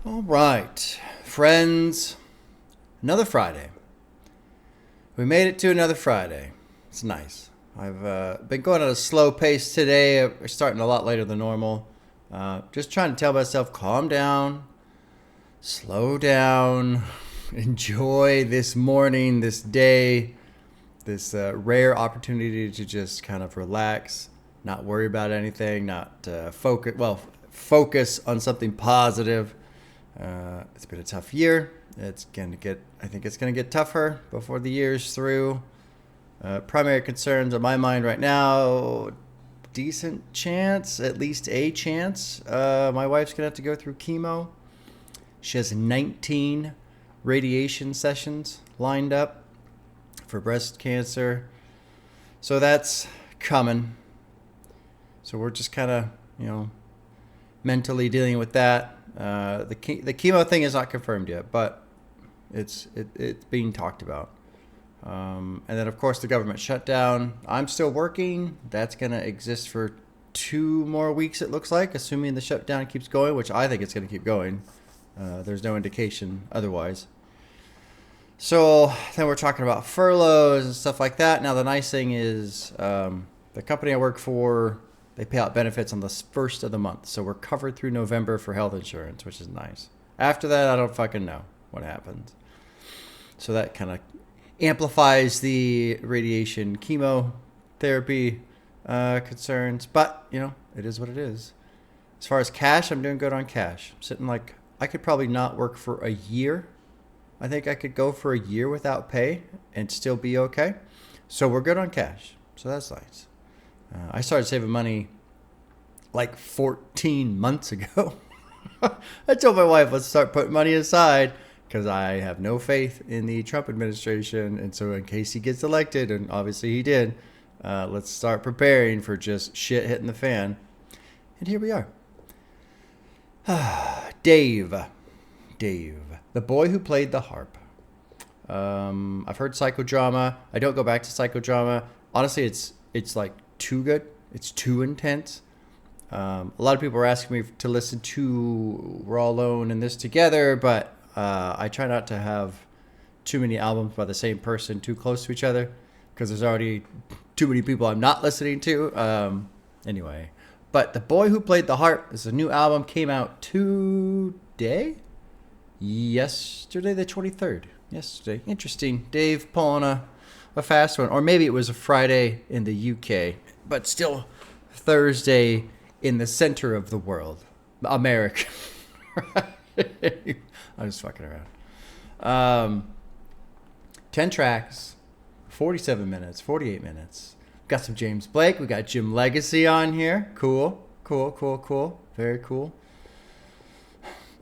All right, friends, another Friday. We made it to another Friday. It's nice. I've been going at a slow pace today. We're starting a lot later than normal. Just trying to tell myself, calm down, slow down, enjoy this morning, this day, this rare opportunity to just kind of relax, not worry about anything, not focus on something positive. It's been a tough year. I think it's gonna get tougher before the year's through. Primary concerns on my mind right now, decent chance, at least a chance. My wife's gonna have to go through chemo. She has 19 radiation sessions lined up for breast cancer. So that's coming. So we're just kind of, mentally dealing with that. The chemo thing is not confirmed yet, but it's being talked about. And then, of course, the government shutdown. I'm still working. That's going to exist for 2 more weeks, it looks like, assuming the shutdown keeps going, which I think it's going to keep going. There's no indication otherwise. So then we're talking about furloughs and stuff like that. Now, the nice thing is the company I work for, they pay out benefits on the first of the month. So we're covered through November for health insurance, which is nice. After that, I don't fucking know what happens. So that kind of amplifies the radiation chemotherapy concerns. But, it is what it is. As far as cash, I'm doing good on cash. I'm sitting like, I could probably not work for a year. I think I could go for a year without pay and still be okay. So we're good on cash. So that's nice. I started saving money like 14 months ago. I told my wife, let's start putting money aside because I have no faith in the Trump administration. And so in case he gets elected, and obviously he did, let's start preparing for just shit hitting the fan. And here we are. Dave, the boy who played the harp. I've heard psychodrama. I don't go back to psychodrama. Honestly, it's like too good. It's too intense. A lot of people are asking me to listen to We're All Alone and This Together, but I try not to have too many albums by the same person too close to each other because there's already too many people I'm not listening to. Anyway, but The Boy Who Played the Harp is a new album, came out yesterday the 23rd. Yesterday. Interesting. Dave pulling a fast one. Or maybe it was a Friday in the UK, but still Thursday in the center of the world. America. I'm just fucking around. 10 tracks, 47 minutes, 48 minutes. Got some James Blake. We got Jim Legacy on here. Cool. Very cool.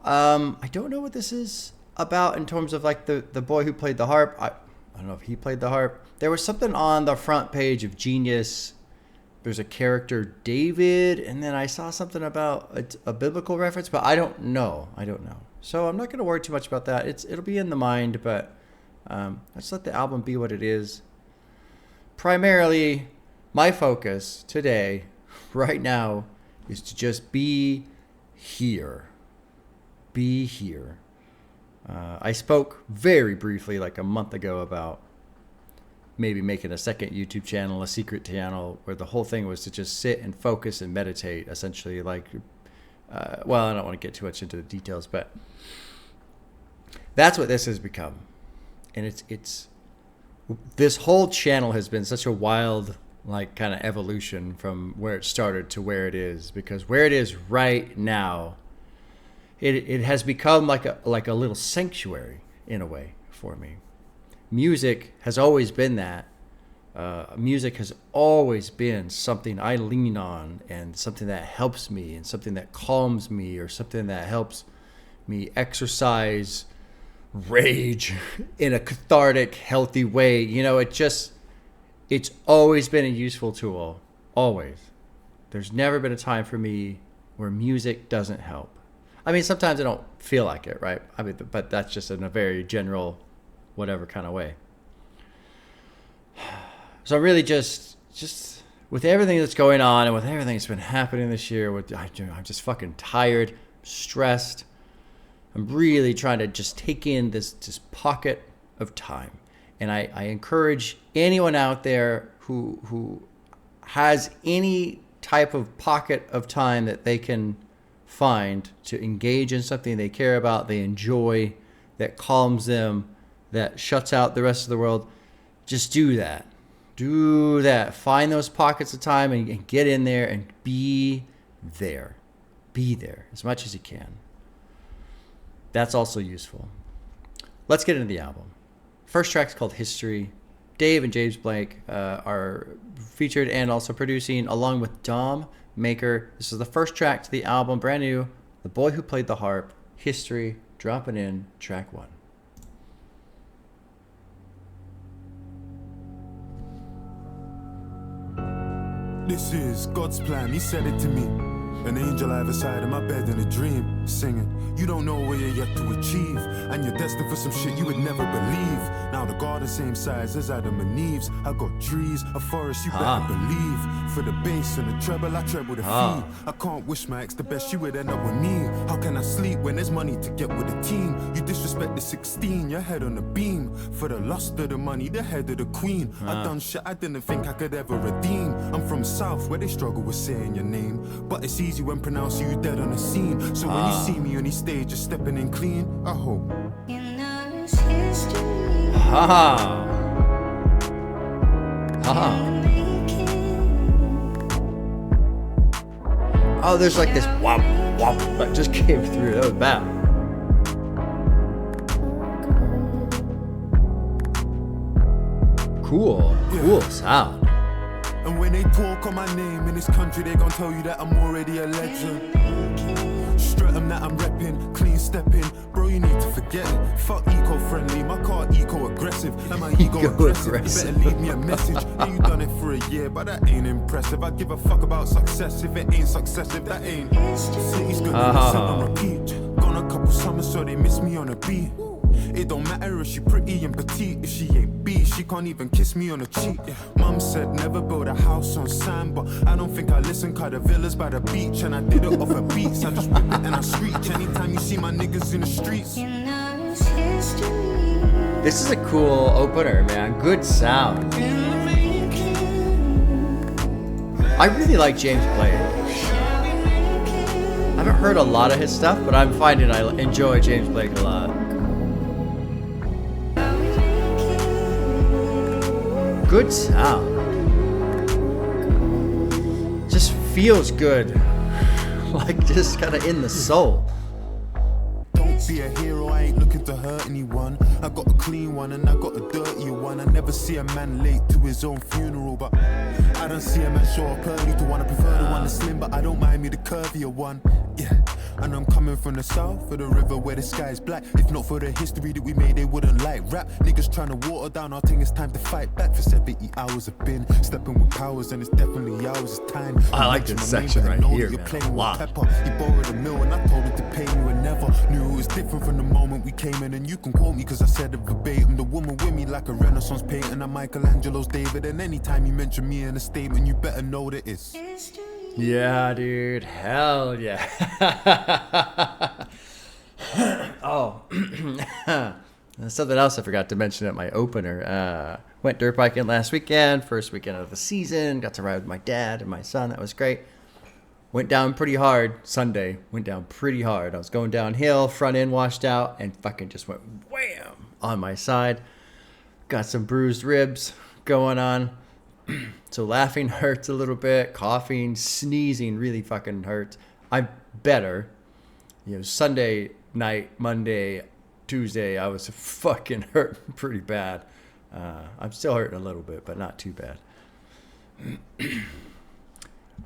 I don't know what this is about in terms of like the boy who played the harp. I don't know if he played the harp. There was something on the front page of Genius. There's a character, David, and then I saw something about a biblical reference, but I don't know. So I'm not going to worry too much about that. It'll be in the mind, but let's let the album be what it is. Primarily, my focus today, right now, is to just be here. Be here. I spoke very briefly like a month ago about maybe making a second YouTube channel, a secret channel, where the whole thing was to just sit and focus and meditate, essentially. Like, I don't want to get too much into the details, but that's what this has become. And it's this whole channel has been such a wild, like, kind of evolution from where it started to where it is, because where it is right now, it has become like a little sanctuary in a way for me. Music has always been that. Music has always been something I lean on, and something that helps me, and something that calms me, or something that helps me exercise rage in a cathartic, healthy way. It's always been a useful tool. Always. There's never been a time for me where music doesn't help. I mean, sometimes I don't feel like it, right? I mean, but that's just in a very general, whatever kind of way. So I'm really just with everything that's going on and with everything that's been happening this year, I'm just fucking tired, stressed. I'm really trying to just take in this pocket of time. And I encourage anyone out there who has any type of pocket of time that they can find to engage in something they care about, they enjoy, that calms them, that shuts out the rest of the world. Just do that. Do that. Find those pockets of time and get in there and be there. Be there as much as you can. That's also useful. Let's get into the album. First track's called History. Dave and James Blake are featured and also producing, along with Dom Maker. This is the first track to the album, brand new. The Boy Who Played the Harp, History, dropping in track 1. This is God's plan, he said it to me. An angel either side of my bed in a dream, singing, you don't know where you're yet to achieve, and you're destined for some shit you would never believe. Now the garden same size as Adam and Eve's. I got trees, a forest, you better believe. For the bass and the treble, I treble the fee. I can't wish my ex the best, she would end up with me. How can I sleep when there's money to get with the team? You disrespect the 16, your head on the beam. For the lust of the money, the head of the queen. I done shit I didn't think I could ever redeem. I'm from South where they struggle with saying your name, but it's easy when pronouncing you dead on the scene. So when you see me on these stage, just stepping in clean, I hope you know it's history. Oh, there's like this whop whop that just came through. That was bad. Cool sound. And when they talk on my name in this country, they gon' tell you that I'm already a legend. Strut them that I'm reppin', clean stepping. Bro, you need to forget it. Fuck eco-friendly, my car eco-aggressive. And my ego aggressive. You better leave me a message. And you done it for a year, but that ain't impressive. I give a fuck about success if it ain't successive. That ain't. City's good on repeat. Gone a couple summers, so they miss me on a beat. It don't matter if she pretty and petite. If she ain't B, she can't even kiss me on the cheek. Mum said never build a house on sand, but I don't think I listen, cause the villas by the beach. And I did it off of beats, I just whip it and I screech. Anytime you see my niggas in the streets. This is a cool opener, man. Good sound. I really like James Blake. I haven't heard a lot of his stuff, but I'm finding I enjoy James Blake a lot. Good sound. Just feels good. Like just kind of in the soul. Don't be a hero, I ain't looking to hurt anyone. I got a clean one and I got a dirty one. I never see a man late to his own funeral, but I don't see a man show up early to one. I prefer the one that's slim, but I don't mind me the curvier one. Yeah, and I'm coming from the south of the river where the sky is black. If not for the history that we made, they wouldn't like rap. Niggas trying to water down our thing, it's time to fight back. For 70 hours I've been stepping with powers, and it's definitely ours. It's time. I like this section right here, man. A lot. Pepper. He borrowed a mill and I told him to pay me and never knew it was different from the moment we came in. And you can quote me cause I said it verbatim. The woman with me like a Renaissance painting, a Michelangelo's David. And anytime you mention me in a statement, you better know that it's yeah, dude. Hell yeah. Oh. Something else I forgot to mention at my opener. Went dirt biking last weekend, first weekend of the season. Got to ride with my dad and my son. That was great. Went down pretty hard Sunday. Went down pretty hard. I was going downhill, front end washed out, and fucking just went wham on my side. Got some bruised ribs going on. So laughing hurts a little bit. Coughing, sneezing really fucking hurts. I'm better. You know, Sunday night, Monday, Tuesday, I was fucking hurting pretty bad. I'm still hurting a little bit, but not too bad.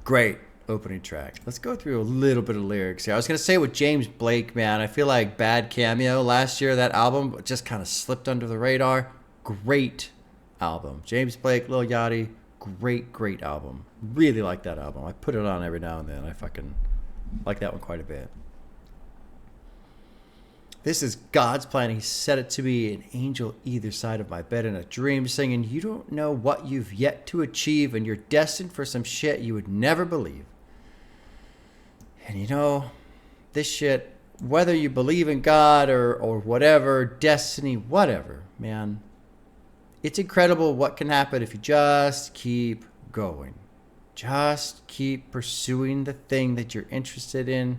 Great opening track. Let's go through a little bit of lyrics here. I was going to say with James Blake, man, I feel like Bad Cameo last year, that album just kind of slipped under the radar. Great album. James Blake, Lil Yachty, great album. Really like that album. I put it on every now and then. I fucking like that one quite a bit. This is God's plan. He said it to me, an angel either side of my bed in a dream, singing, you don't know what you've yet to achieve, and you're destined for some shit you would never believe. And you know, this shit whether you believe in God or whatever, destiny, whatever, man, it's incredible what can happen if you just keep going. Just keep pursuing the thing that you're interested in,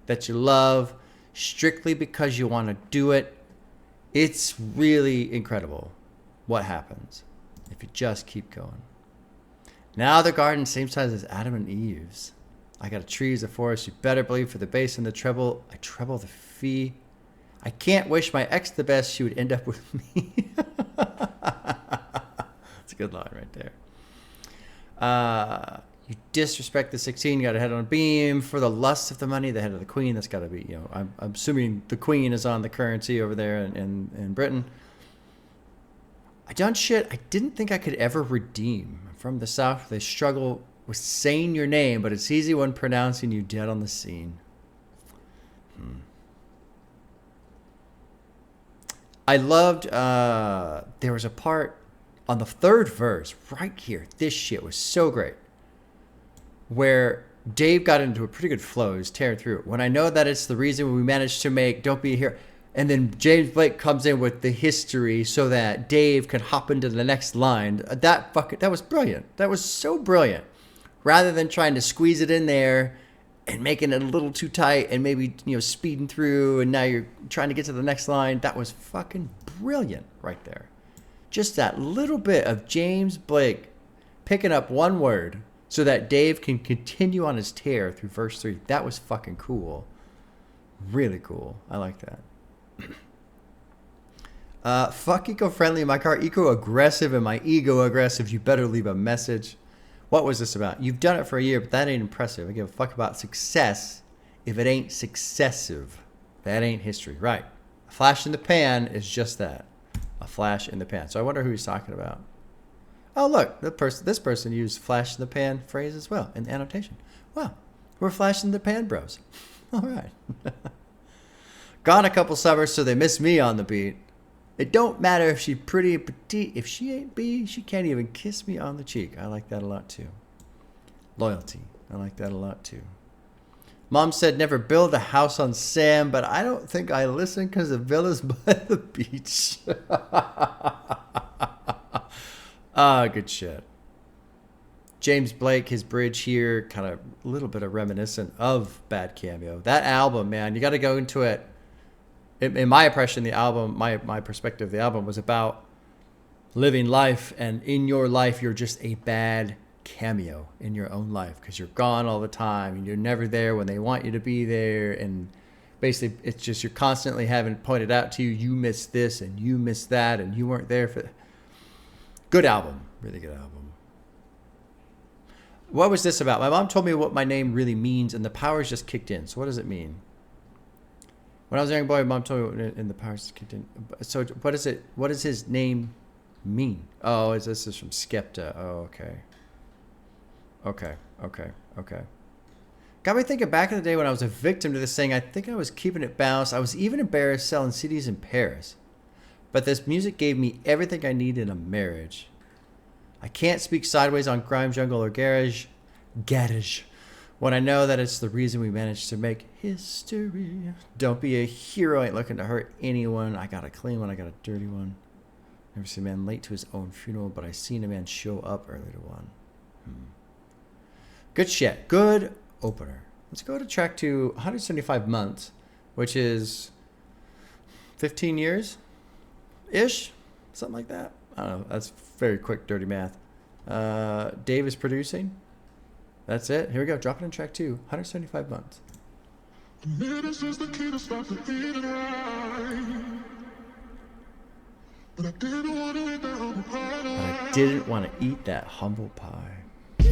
that you love, strictly because you want to do it. It's really incredible what happens if you just keep going. Now the garden, same size as Adam and Eve's. I got a tree as a forest. You better believe for the bass and the treble, I treble the fee. I can't wish my ex the best. She would end up with me. That's a good line right there. You disrespect the 16. You got a head on a beam for the lust of the money. The head of the queen. That's got to be, I'm assuming the queen is on the currency over there in Britain. I done shit I didn't think I could ever redeem. From the south, they struggle with saying your name, but it's easy when pronouncing you dead on the scene. I loved, there was a part on the third verse right here. This shit was so great. Where Dave got into a pretty good flow. He was tearing through it. When I know that it's the reason we managed to make Don't Be a Hero. And then James Blake comes in with the history so that Dave can hop into the next line. That was brilliant. That was so brilliant. Rather than trying to squeeze it in there and making it a little too tight and maybe, speeding through and now you're trying to get to the next line. That was fucking brilliant right there. Just that little bit of James Blake picking up one word so that Dave can continue on his tear through verse 3. That was fucking cool. Really cool. I like that. Fuck eco-friendly in my car, eco-aggressive and my ego-aggressive. You better leave a message. What was this about? You've done it for a year, but that ain't impressive. I give a fuck about success if it ain't successive. That ain't history. Right. A flash in the pan is just that. A flash in the pan. So I wonder who he's talking about. Oh, look. This person used flash in the pan phrase as well in the annotation. Wow. We're flash in the pan bros. All right. Gone a couple summers, so they miss me on the beat. It don't matter if she pretty and petite. If she ain't B, she can't even kiss me on the cheek. I like that a lot too. Loyalty. I like that a lot too. Mom said never build a house on sand, but I don't think I listen because the villa's by the beach. Good shit. James Blake, his bridge here, kind of a little bit of reminiscent of Bad Cameo. That album, man, you got to go into it. In my impression, the album, my perspective of the album was about living life, and in your life, you're just a bad cameo in your own life because you're gone all the time and you're never there when they want you to be there. And basically, it's just you're constantly having pointed out to you, you missed this and you missed that and you weren't there for. Good album, really good album. What was this about? My mom told me what my name really means, and the powers just kicked in. So what does it mean? When I was a young boy, my mom told me, and the powers just kicked in. So what is it? What does his name mean? Oh, this is from Skepta. Oh, okay. Okay. Got me thinking back in the day when I was a victim to this thing. I think I was keeping it balanced. I was even embarrassed selling CDs in Paris. But this music gave me everything I need in a marriage. I can't speak sideways on grime, jungle, or garage when I know that it's the reason we managed to make history. Don't be a hero, ain't looking to hurt anyone. I got a clean one, I got a dirty one. Never seen a man late to his own funeral, but I seen a man show up early to one. Good shit. Good opener. Let's go to track 2, 175 months, which is 15 years-ish, something like that. I don't know. That's very quick, dirty math. Dave is producing. That's it. Here we go. Drop it in track 2. 175 months. But I didn't want to eat that humble pie.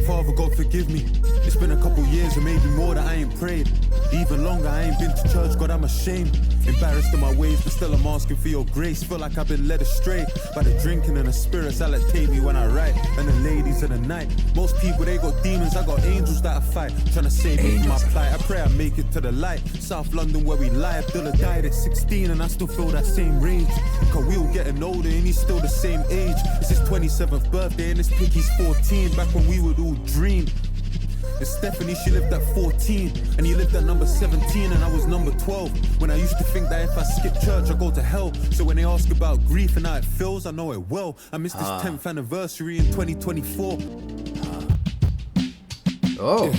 Father, God forgive me. It's been a couple years or maybe more that I ain't prayed. Even longer, I ain't been to church, God, I'm ashamed. Embarrassed in my ways, but still I'm asking for your grace. Feel like I've been led astray by the drinking and the spirits that take me when I write. And the ladies of the night. Most people, they got demons, I got angels that I fight. Trying to save me from my plight. I pray I make it to the light. South London where we lie. Abdullah died at 16 and I still feel that same rage. Cause we all getting older and he's still the same age. It's his 27th birthday and this piggy's 14. Back when we would all dream. And Stephanie, she lived at 14, and he lived at number 17, and I was number 12. When I used to think that if I skip church, I go to hell. So when they ask about grief and how it feels, I know it well. I missed this 10th anniversary in 2024. Oh. Yeah.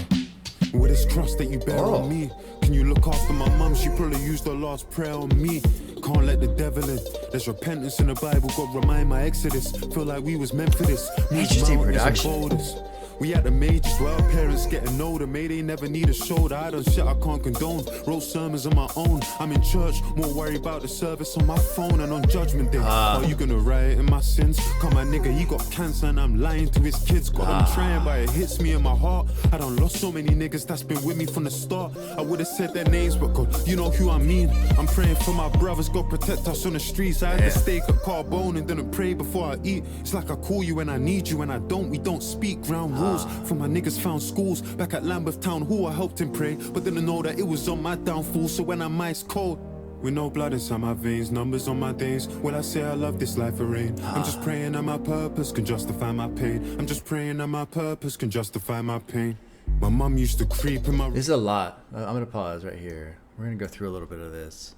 With this trust that you bear on me, can you look after my mum? She probably used her last prayer on me. Can't let the devil in. There's repentance in the Bible, God remind my exodus. Feel like we was meant for this. HT production. We at the majors where our parents getting older. May they never need a shoulder. I done shit I can't condone. Wrote sermons on my own. I'm in church, more worried about the service on my phone and on judgment day. Are you gonna riot in my sins? Come my nigga, he got cancer and I'm lying to his kids. God, I'm trying, but it hits me in my heart. I done lost so many niggas that's been with me from the start. I would've said their names, but God, you know who I mean. I'm praying for my brothers, God protect us on the streets. I had to steak at Carbone and didn't pray before I eat. It's like I call you when I need you, and I don't. We don't speak ground rules. For my niggas found schools back at Lambeth Town Hall. I helped him pray, but didn't know that it was on my downfall. So when I'm ice cold, with no blood inside my veins, numbers on my days, will I say I love this life of rain? I'm just praying that my purpose can justify my pain. I'm just praying that my purpose can justify my pain. My mum used to creep in my... This is a lot. I'm gonna pause right here. We're gonna go through a little bit of this.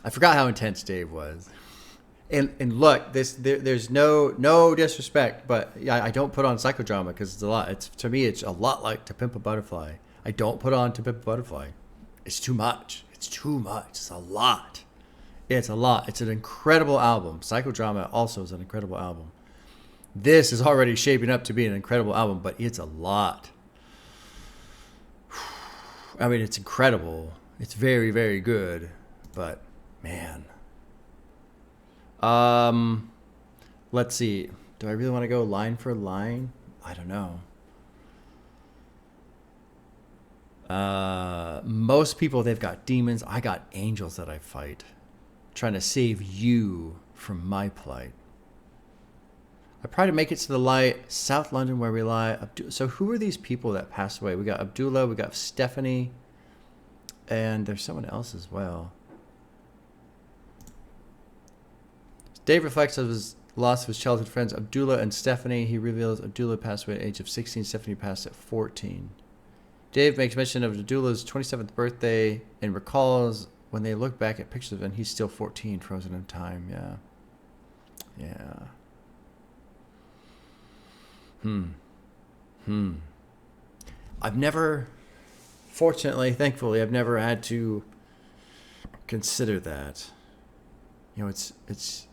I forgot how intense Dave was. And look, there's no disrespect, but yeah, I don't put on psychodrama because it's a lot. To me, it's a lot like To Pimp a Butterfly. I don't put on To Pimp a Butterfly. It's too much. It's too much. It's a lot. It's a lot. It's an incredible album. Psychodrama also is an incredible album. This is already shaping up to be an incredible album, but it's a lot. I mean, it's incredible. It's very, very good, but man. Let's see. Do I really want to go line for line? I don't know. Most people, they've got demons. I got angels that I fight, trying to save you from my plight. I try to make it to the light, South London where we lie. So who are these people that passed away? We got Abdullah, we got Stephanie, and there's someone else as well. Dave reflects on his loss of his childhood friends, Abdullah and Stephanie. He reveals Abdullah passed away at the age of 16. Stephanie passed at 14. Dave makes mention of Abdullah's 27th birthday and recalls when they look back at pictures of him, he's still 14, frozen in time. Yeah. I've never, fortunately, thankfully, I've never had to consider that. You know, it's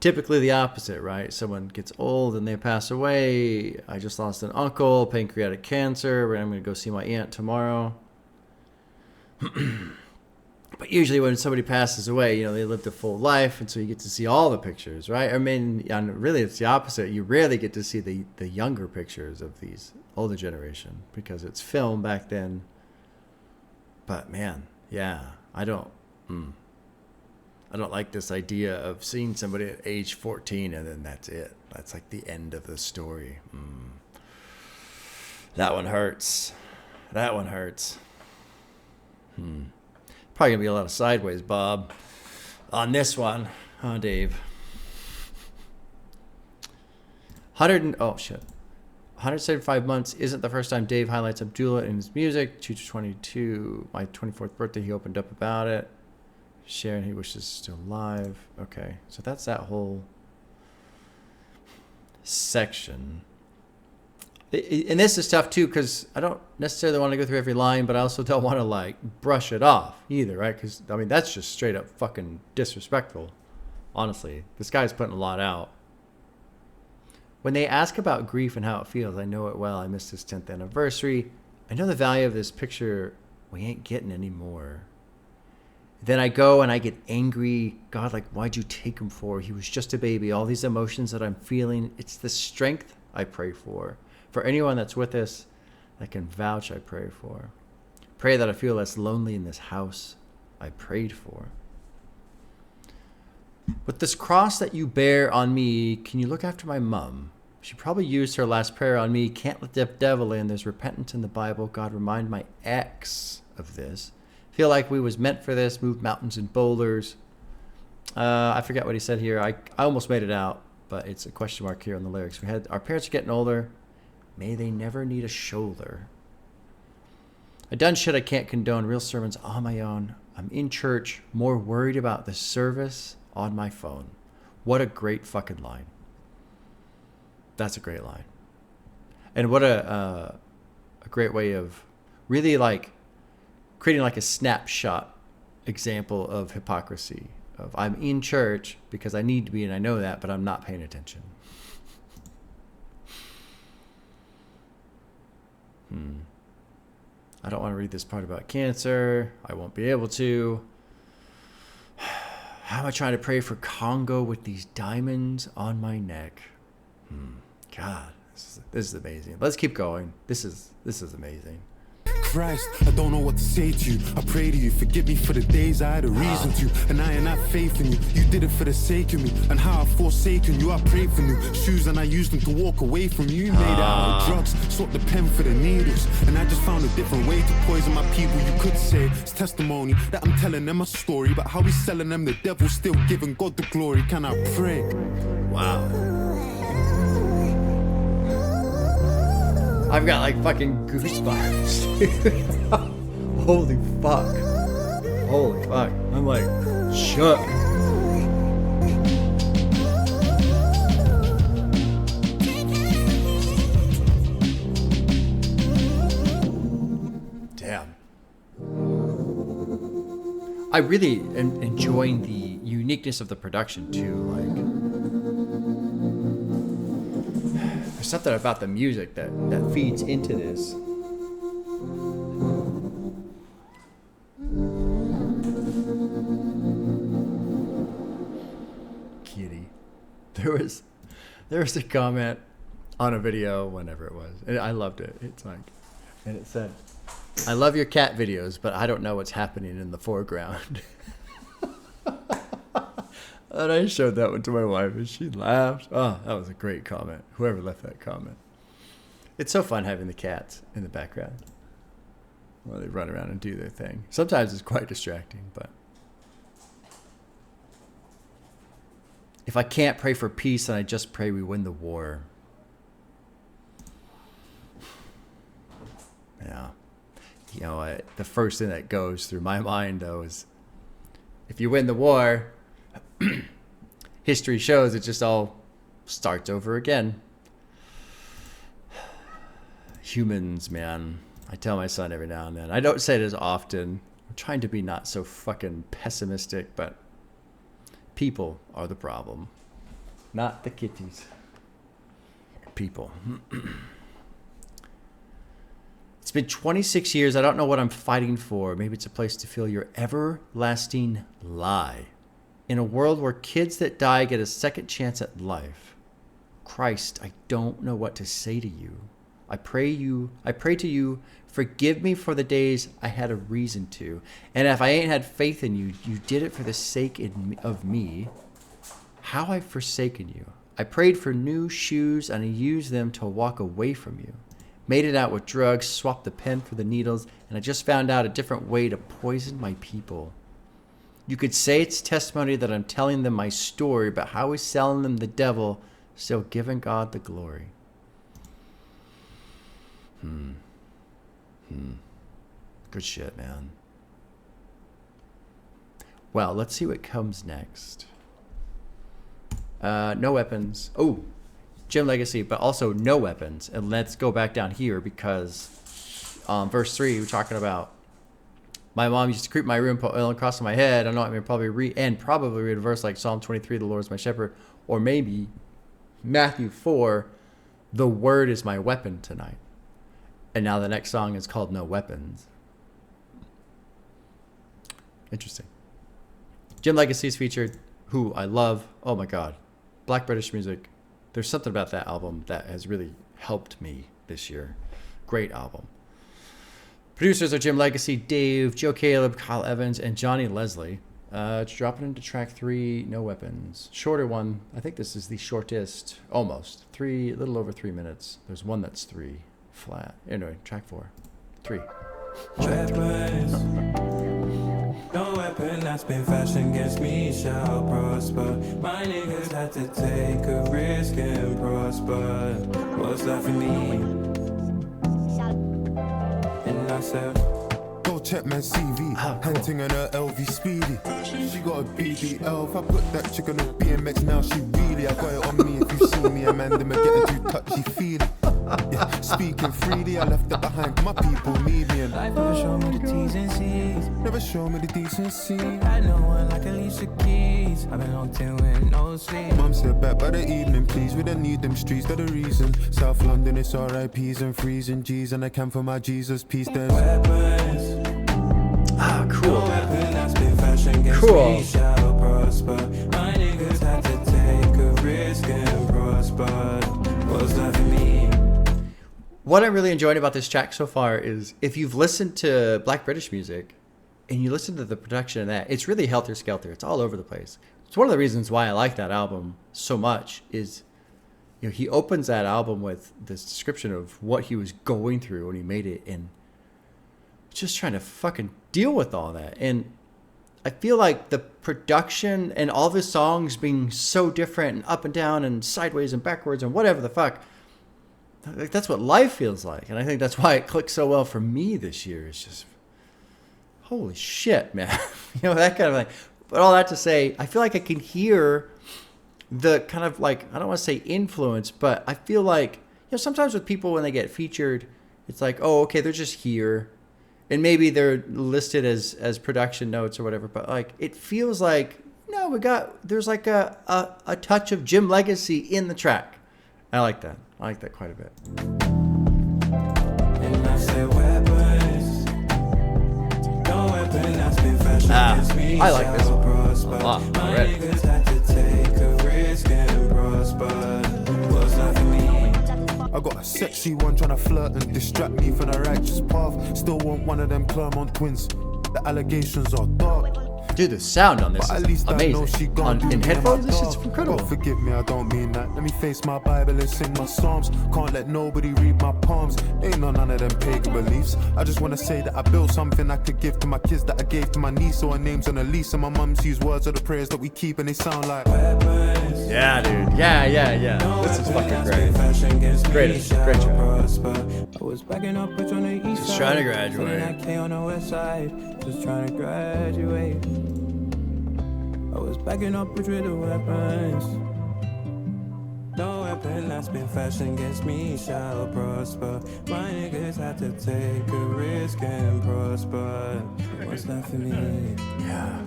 typically the opposite, right? Someone gets old and they pass away. I just lost an uncle, pancreatic cancer. I'm going to go see my aunt tomorrow. But usually when somebody passes away, you know, they lived a full life, and so you get to see all the pictures, right? I mean, and really it's the opposite. You rarely get to see the younger pictures of these older generation because it's film back then. But man, yeah, I don't like this idea of seeing somebody at age 14 and then that's it. That's like the end of the story. That one hurts. Probably gonna be a lot of sideways, Bob, on this one, huh, Dave? 175 months isn't the first time Dave highlights Abdullah in his music. 2/22, my 24th birthday, he opened up about it. Sharon, he wishes still alive. Okay, so that's that whole section. And this is tough too because I don't necessarily want to go through every line, but I also don't want to like brush it off either, right? Because I mean that's just straight up fucking disrespectful. Honestly, this guy's putting a lot out. When they ask about grief and how it feels, I know it well. I missed his 10th anniversary. I know the value of this picture. We ain't getting any more. Then I go and I get angry. God, like, why'd you take him for? He was just a baby. All these emotions that I'm feeling. It's the strength I pray for. For anyone that's with us that can vouch, I pray for. Pray that I feel less lonely in this house I prayed for. With this cross that you bear on me, can you look after my mom? She probably used her last prayer on me. Can't let the devil in. There's repentance in the Bible. God, remind my ex of this. Feel like we was meant for this. Move mountains and boulders. I forget what he said here. I almost made it out, but it's a question mark here on the lyrics. Our parents are getting older. May they never need a shoulder. I done shit I can't condone. Real sermons on my own. I'm in church, more worried about the service on my phone. What a great fucking line. That's a great line. And what a great way of really like creating like a snapshot example of hypocrisy. Of I'm in church because I need to be and I know that, but I'm not paying attention. I don't want to read this part about cancer. I won't be able to. How am I trying to pray for Congo with these diamonds on my neck? God, this is amazing. Let's keep going. This is amazing. Christ, I don't know what to say to you. I pray to you, forgive me for the days I had a reason to. And I ain't had faith in you. You did it for the sake of me. And how I've forsaken you, I prayed for new shoes and I used them to walk away from you. You made it out of drugs, swapped the pen for the needles. And I just found a different way to poison my people. You could say it's testimony that I'm telling them a story, but how he's selling them the devil, still giving God the glory. Can I pray? Wow. I've got like fucking goosebumps. Holy fuck. Holy fuck. I'm like shook. Damn. I really am enjoying the uniqueness of the production too. Like, there's something about the music that feeds into this. Kitty. There was a comment on a video, whenever it was, and I loved it. It's like, and it said, "I love your cat videos, but I don't know what's happening in the foreground." And I showed that one to my wife, and she laughed. Oh, that was a great comment. Whoever left that comment. It's so fun having the cats in the background while they run around and do their thing. Sometimes it's quite distracting, but if I can't pray for peace, then I just pray we win the war. Yeah. You know, the first thing that goes through my mind, though, is if you win the war, history shows it just all starts over again. Humans, man. I tell my son every now and then. I don't say it as often. I'm trying to be not so fucking pessimistic, but people are the problem. Not the kitties. People. It's been 26 years. I don't know what I'm fighting for. Maybe it's a place to feel your everlasting lie. In a world where kids that die get a second chance at life. Christ, I don't know what to say to you. I pray to you, forgive me for the days I had a reason to. And if I ain't had faith in you, you did it for the sake of me. How I've forsaken you. I prayed for new shoes and I used them to walk away from you. Made it out with drugs, swapped the pen for the needles, and I just found out a different way to poison my people. You could say it's testimony that I'm telling them my story, but how he's selling them the devil, still giving God the glory. Good shit, man. Well, let's see what comes next. No weapons. Oh, Jim Legacy, but also no weapons. And let's go back down here because verse 3, we're talking about my mom used to creep in my room, put oil across my head. I know I mean probably read a verse like Psalm 23, the Lord is my shepherd, or maybe Matthew 4, the word is my weapon tonight. And now the next song is called No Weapons. Interesting. Jim Legacy's featured, who I love. Oh my God. Black British music. There's something about that album that has really helped me this year. Great album. Producers are Jim Legacy, Dave, Joe Caleb, Kyle Evans, and Johnny Leslie. It's dropping into track 3, No Weapons. Shorter one. I think this is the shortest, almost. A little over 3 minutes. There's one that's 3 flat. Anyway, track 4. 3. Weapons. No weapon that's been fashioned against me shall prosper. My niggas had to take a risk and prosper. What's left for me? myself. Go check my CV, Oh, cool. hunting on her LV Speedy. She got a BBL. If I put that chick on a BMX now, she really. I got it on me. If you see me, Amanda, me getting too touchy feely. Yeah, speaking freely, I left it behind. My people need me, and Life never showed me the T's and C's. never show me the decency. Had no one like Alicia Keys. I've been locked in with no sleep. Mum said back by the evening, please. We don't need them streets, they're the reason. South London, it's RIPs and freezing G's, and I can for my Jesus peace. There's Weapons. Ah, cool. No weapon that's been fashioned against Cool. me shall prosper. My niggas had to take a risk and prosper. What's that for me? What I'm really enjoying about this track so far is if you've listened to Black British music and you listen to the production of that, it's really helter skelter. It's all over the place. It's one of the reasons why I like that album so much is, you know, he opens that album with this description of what he was going through when he made it and just trying to fucking deal with all that. And I feel like the production and all of his songs being so different and up and down and sideways and backwards and whatever the fuck, like, that's what life feels like. And I think that's why it clicked so well for me this year. It's just, holy shit, man. You know, that kind of thing. But all that to say, I feel like I can hear the kind of like, I don't want to say influence, but I feel like, you know, sometimes with people when they get featured, it's like, oh, okay, they're just here. And maybe they're listed as production notes or whatever. But like, it feels like, no, there's like a touch of Jim Legacy in the track. I like that. I like that quite a bit. And I said weapons. No weapon that's been fashioned against me I like this shall one prosper. a lot My already. niggas had to take a risk and prosper. What's that for me? I got a sexy one trying to flirt and distract me from the righteous path. Still want one of them Clermont twins. The allegations are dark. Dude, the sound on this But at is least I know she amazing. gone In headphones, this is incredible. God forgive me, I don't mean that. Let me face my Bible and sing my psalms. Can't let nobody read my palms. Ain't no none of them pagan beliefs. I just wanna say that I built something I could give to my kids that I gave to my niece. So her name's on a lease, and my mum's used words of the prayers that we keep, and they sound like Weapons. Yeah, dude. Yeah. No This is weapon fucking that's been great. fashioned against me Great shall track. prosper. I was backing up bitch on the east Just side. trying to graduate. Feeling that K on the west side. Just trying to graduate. I was backing up with the weapons. No weapon that's been fashioned against me shall prosper. My niggas had to take a risk and prosper. What's that for me? Yeah.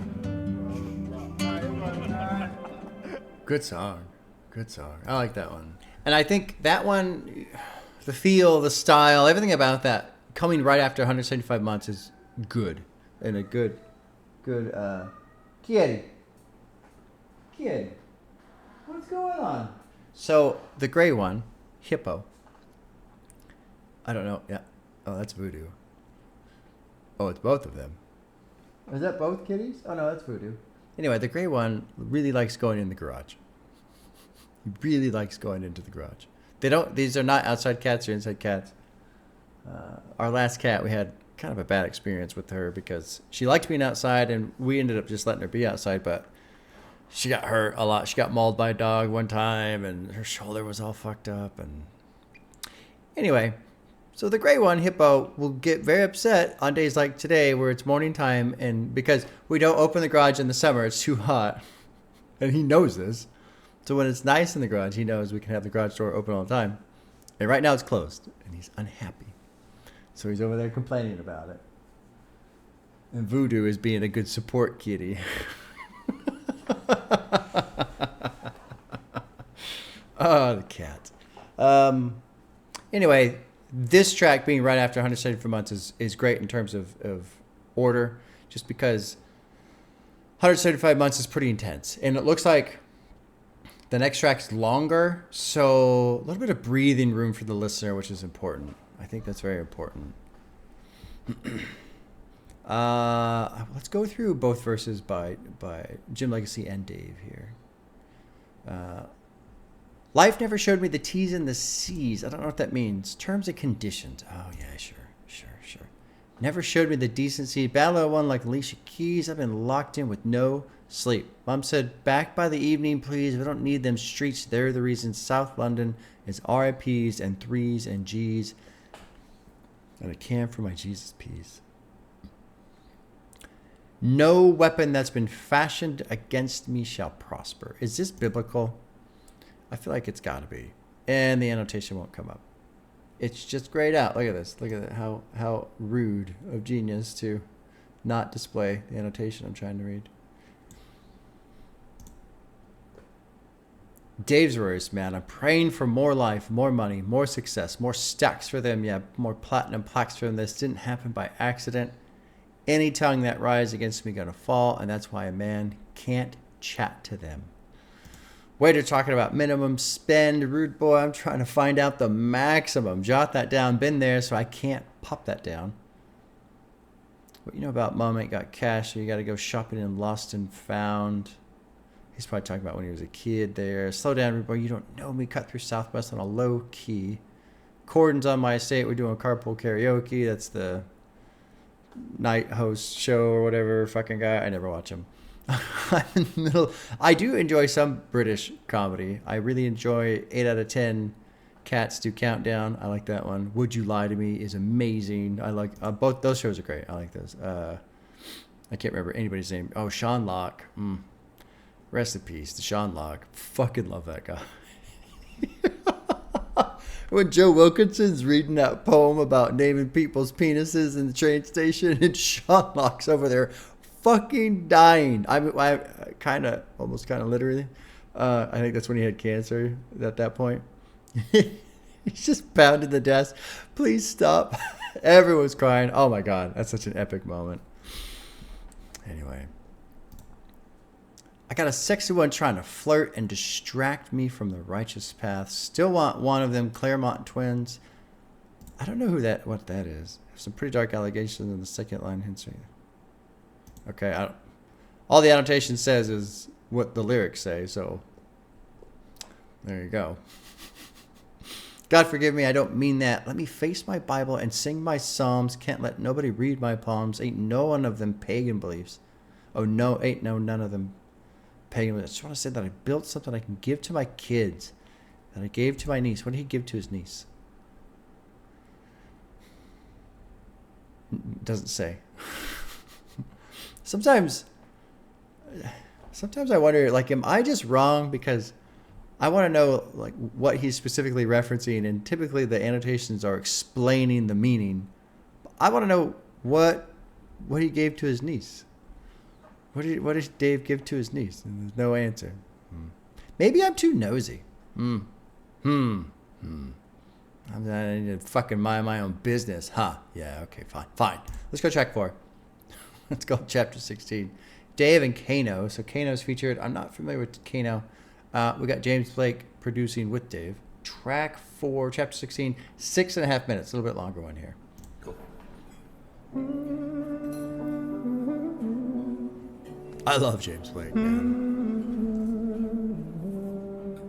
Good song. Good song. I like that one. And I think that one, the feel, the style, everything about that coming right after 175 months is good. And a good, Kitty, what's going on? So the gray one, Hippo. I don't know. Yeah. Oh, that's Voodoo. Oh, it's both of them. Is that both kitties? Oh, no, that's Voodoo. Anyway, the gray one really likes going in the garage. He really likes going into the garage. These are not outside cats or inside cats. Our last cat, we had kind of a bad experience with her because she liked being outside and we ended up just letting her be outside, but she got hurt a lot. She got mauled by a dog one time and her shoulder was all fucked up. And anyway, so the gray one, Hippo, will get very upset on days like today where it's morning time, and because we don't open the garage in the summer, it's too hot. And he knows this. So when it's nice in the garage, he knows we can have the garage door open all the time. And right now it's closed, and he's unhappy. So he's over there complaining about it. And Voodoo is being a good support kitty. Oh, the cat. Anyway, this track being right after 174 months is great in terms of order, just because 175 months is pretty intense. And it looks like the next track's longer, so a little bit of breathing room for the listener, which is important. I think that's very important. Let's go through both verses by Jim Legacy and Dave here. Life never showed me the T's and the C's. I don't know what that means. Terms and conditions. Oh, yeah, sure. Never showed me the decency. Battle of one like Alicia Keys. I've been locked in with no sleep. Mom said, back by the evening, please. We don't need them streets. They're the reason South London is RIPs and 3s and Gs. And a can for my Jesus peas. No weapon that's been fashioned against me shall prosper. Is this biblical? I feel like it's got to be. And the annotation won't come up. It's just grayed out. Look at this. Look at that. How rude of genius to not display the annotation I'm trying to read. Dave's words, man. I'm praying for more life, more money, more success, more stacks for them. Yeah, more platinum plaques for them. This didn't happen by accident. Any tongue that rises against me gonna fall, and that's why a man can't chat to them. Waiter talking about minimum spend. Rude boy, I'm trying to find out the maximum. Jot that down. Been there, so I can't pop that down. What you know about mom ain't got cash, so you got to go shopping in Lost and Found. He's probably talking about when he was a kid there. Slow down, rude boy. You don't know me. Cut through Southwest on a low key. Cordon's on my estate. We're doing carpool karaoke. That's the night host show or whatever fucking guy. I never watch him. I'm in the middle. I do enjoy some British comedy. I really enjoy 8 out of 10 Cats Do Countdown. I like that one. Would You Lie to Me is amazing. I like both those shows are great. I like those. I can't remember anybody's name. Oh, Sean Locke. Rest in peace to Sean Locke. Fucking love that guy. When Joe Wilkinson's reading that poem about naming people's penises in the train station and Sean Locke's over there fucking dying. I almost kind of literally. I think that's when he had cancer at that point. He's just pounding the desk. Please stop. Everyone's crying. Oh my God. That's such an epic moment. Anyway. I got a sexy one trying to flirt and distract me from the righteous path. Still want one of them Claremont twins. I don't know what that is. Some pretty dark allegations in the second line hints. Okay, all the annotation says is what the lyrics say, so there you go. God forgive me, I don't mean that. Let me face my Bible and sing my psalms. Can't let nobody read my palms. Ain't no one of them pagan beliefs. Oh no, ain't no none of them pagan beliefs. I just want to say that I built something I can give to my kids. That I gave to my niece. What did he give to his niece? Doesn't say. Sometimes I wonder, like, am I just wrong? Because I want to know, like, what he's specifically referencing, and typically the annotations are explaining the meaning. I want to know what he gave to his niece. What did Dave give to his niece? And there's no answer. Maybe I'm too nosy. I need to fucking mind my own business, huh? Yeah, okay, fine. Let's go track 4. Let's go chapter 16. Dave and Kano. So Kano's featured. I'm not familiar with Kano. We got James Blake producing with Dave. Track 4, chapter 16, 6.5 minutes. A little bit longer one here. Cool. I love James Blake, man.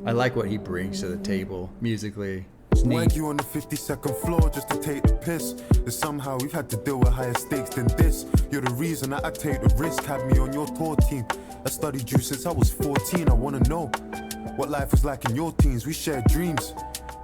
I like what he brings to the table musically. Wank you on the 52nd floor just to take the piss. And somehow we've had to deal with higher stakes than this. You're the reason that I take the risk. Had me on your tour team. I studied you since I was 14. I wanna know what life was like in your teens. We shared dreams.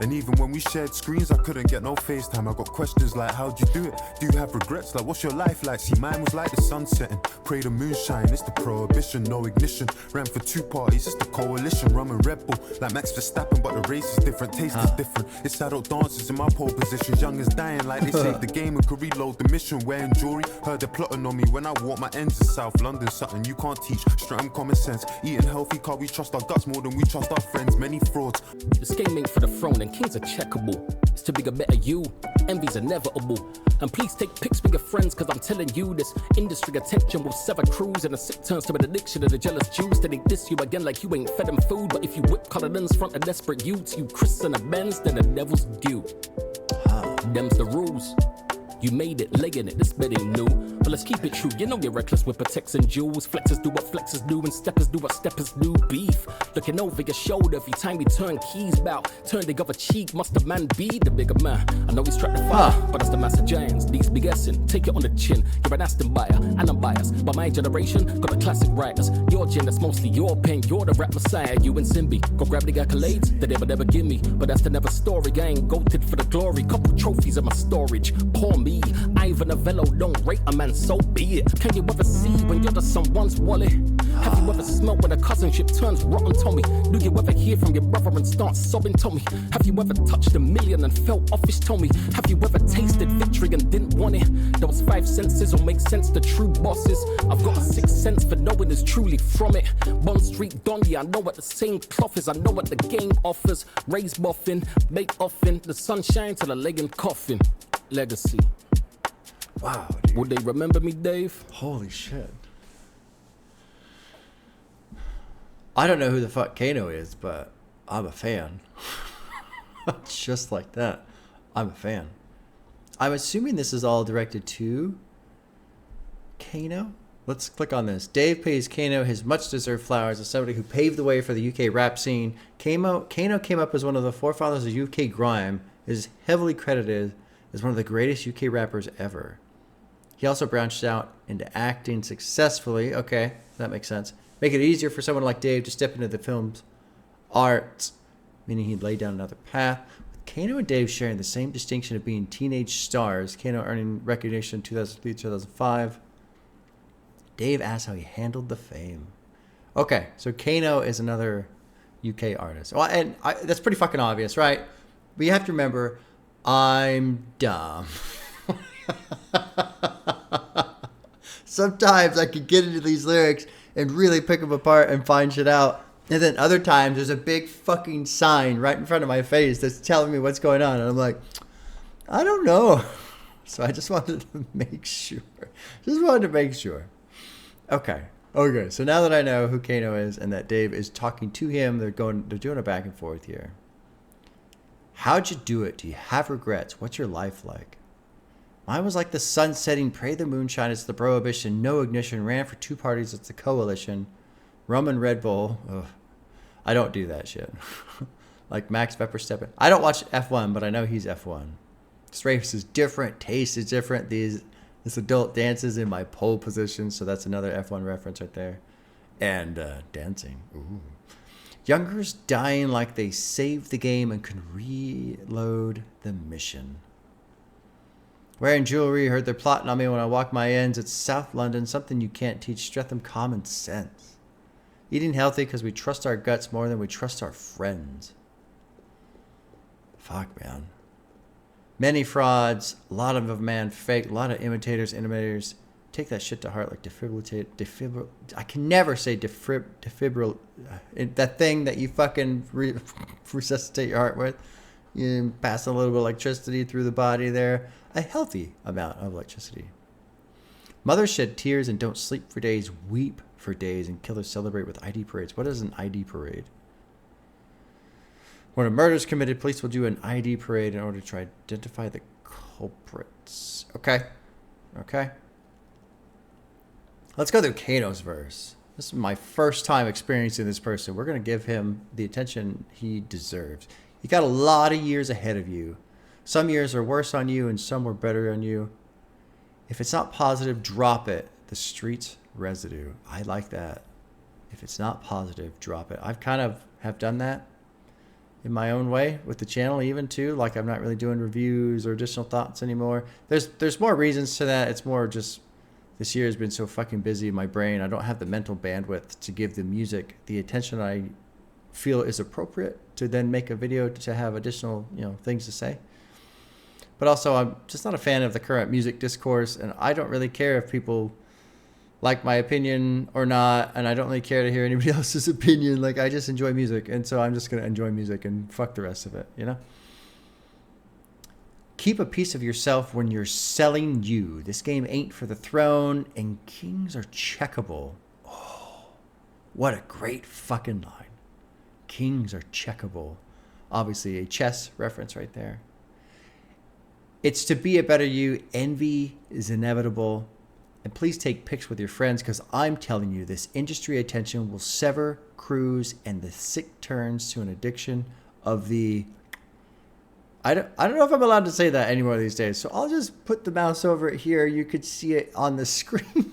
And even when we shared screens, I couldn't get no FaceTime. I got questions like, how'd you do it? Do you have regrets? Like, what's your life like? See, mine was like the sun setting. Pray the moonshine, it's the prohibition, no ignition. Ran for 2 parties, it's the coalition. Rum and Red Bull, like Max Verstappen, but the race is different, taste is different. It's adult dances in my pole positions. Young as dying, like they saved the game and could reload the mission. Wearing jewelry, heard they're plotting on me when I walk my ends in South London. Something you can't teach, straight on common sense. Eating healthy, can't we trust our guts more than we trust our friends? Many frauds. This game ain't for the throne and kings are checkable. It's to be a better you. Envy's inevitable. And please take pics with your friends, cause I'm telling you this industry attention will sever crews, and a sick turns to an addiction of the jealous Jews. Then they diss you again like you ain't fed them food. But if you whip colorins front of desperate youths, you Chris and a Benz, then the devil's due. Them's the rules. You made it, laying it, this bed ain't new. But let's keep it true, you know you're reckless with protects and jewels. Flexers do what flexers do, and steppers do what steppers do. Beef, looking over your shoulder every time we turn keys bout. Turn the other cheek, must the man be the bigger man? I know he's trapped the fire, but that's the master giants. These be guessing, take it on the chin. You're an Aston buyer, and I'm biased. But my generation got the classic writers. Your gen, that's mostly your pen. You're the rap messiah, you and Simbi. Go grab the accolades that they would never give me. But that's the never story. I ain't goated for the glory. Couple trophies in my storage. Poor me, Ivan Novello don't rate a man, so be it. Can you ever see when you're just someone's wallet? Have you ever smelled when a cousinship turns rotten, Tommy? Do you ever hear from your brother and start sobbing, Tommy? Have you ever touched a million and felt office, Tommy? Have you ever tasted victory and didn't want it? Those 5 senses will make sense to true bosses. I've got a 6th sense for knowing is truly from it. Bond Street Donny, I know what the same cloth is. I know what the game offers. Raise boffin, make offin, the sunshine till the leg and coffin. Legacy. Wow, dude. Would they remember me, Dave? Holy shit. I don't know who the fuck Kano is, but I'm a fan. Just like that. I'm a fan. I'm assuming this is all directed to Kano. Let's click on this. Dave pays Kano his much-deserved flowers as somebody who paved the way for the UK rap scene. Kano came up as one of the forefathers of UK grime, is heavily credited as one of the greatest UK rappers ever. He also branched out into acting successfully. Okay, that makes sense. Make it easier for someone like Dave to step into the film's art, meaning he'd lay down another path. With Kano and Dave sharing the same distinction of being teenage stars, Kano earning recognition in 2003-2005. Dave asked how he handled the fame. Okay, so Kano is another UK artist. Well, and that's pretty fucking obvious, right? But you have to remember, I'm dumb. Sometimes I can get into these lyrics and really pick them apart and find shit out. And then other times there's a big fucking sign right in front of my face that's telling me what's going on. And I'm like, I don't know. So I just wanted to make sure. Okay. So now that I know who Kano is and that Dave is talking to him, they're doing a back and forth here. How'd you do it? Do you have regrets? What's your life like? Mine was like the sun setting, pray the moonshine, it's the prohibition, no ignition, ran for 2 parties, it's the coalition, rum and Red Bull. Ugh. I don't do that shit. Like Max Verstappen. I don't watch F1, but I know he's F1. This race is different, taste is different. This adult dances in my pole position, so that's another F1 reference right there. And dancing. Ooh. Youngers dying like they saved the game and can reload the mission. Wearing jewelry, heard they're plotting on me when I walk my ends. It's South London, something you can't teach Streatham common sense. Eating healthy because we trust our guts more than we trust our friends. Fuck, man. Many frauds, a lot of man fake, a lot of imitators. Take that shit to heart like defibrillate. I can never say defibrillate. That thing that you fucking resuscitate your heart with. You pass a little bit of electricity through the body there. A healthy amount of electricity. Mothers shed tears and don't sleep for days, weep for days, and killers celebrate with ID parades. What is an ID parade? When a murder is committed, police will do an ID parade in order to identify the culprits. Okay. Let's go through Kano's verse. This is my first time experiencing this person. We're going to give him the attention he deserves. You got a lot of years ahead of you. Some years are worse on you and some were better on you. If it's not positive, drop it. The streets residue. I like that. If it's not positive, drop it. I've kind of have done that in my own way with the channel even too. Like I'm not really doing reviews or additional thoughts anymore. There's more reasons to that. It's more just this year has been so fucking busy in my brain. I don't have the mental bandwidth to give the music the attention I feel is appropriate to then make a video to have additional, things to say. But also, I'm just not a fan of the current music discourse, and I don't really care if people like my opinion or not, and I don't really care to hear anybody else's opinion. Like, I just enjoy music, and so I'm just going to enjoy music and fuck the rest of it, Keep a piece of yourself when you're selling you. This game ain't for the throne, and kings are checkable. Oh, what a great fucking line. Kings are checkable. Obviously, a chess reference right there. It's to be a better you. Envy is inevitable. And please take pics with your friends because I'm telling you, this industry attention will sever crews and the sick turns to an addiction of the... I don't know if I'm allowed to say that anymore these days. So I'll just put the mouse over it here. You could see it on the screen.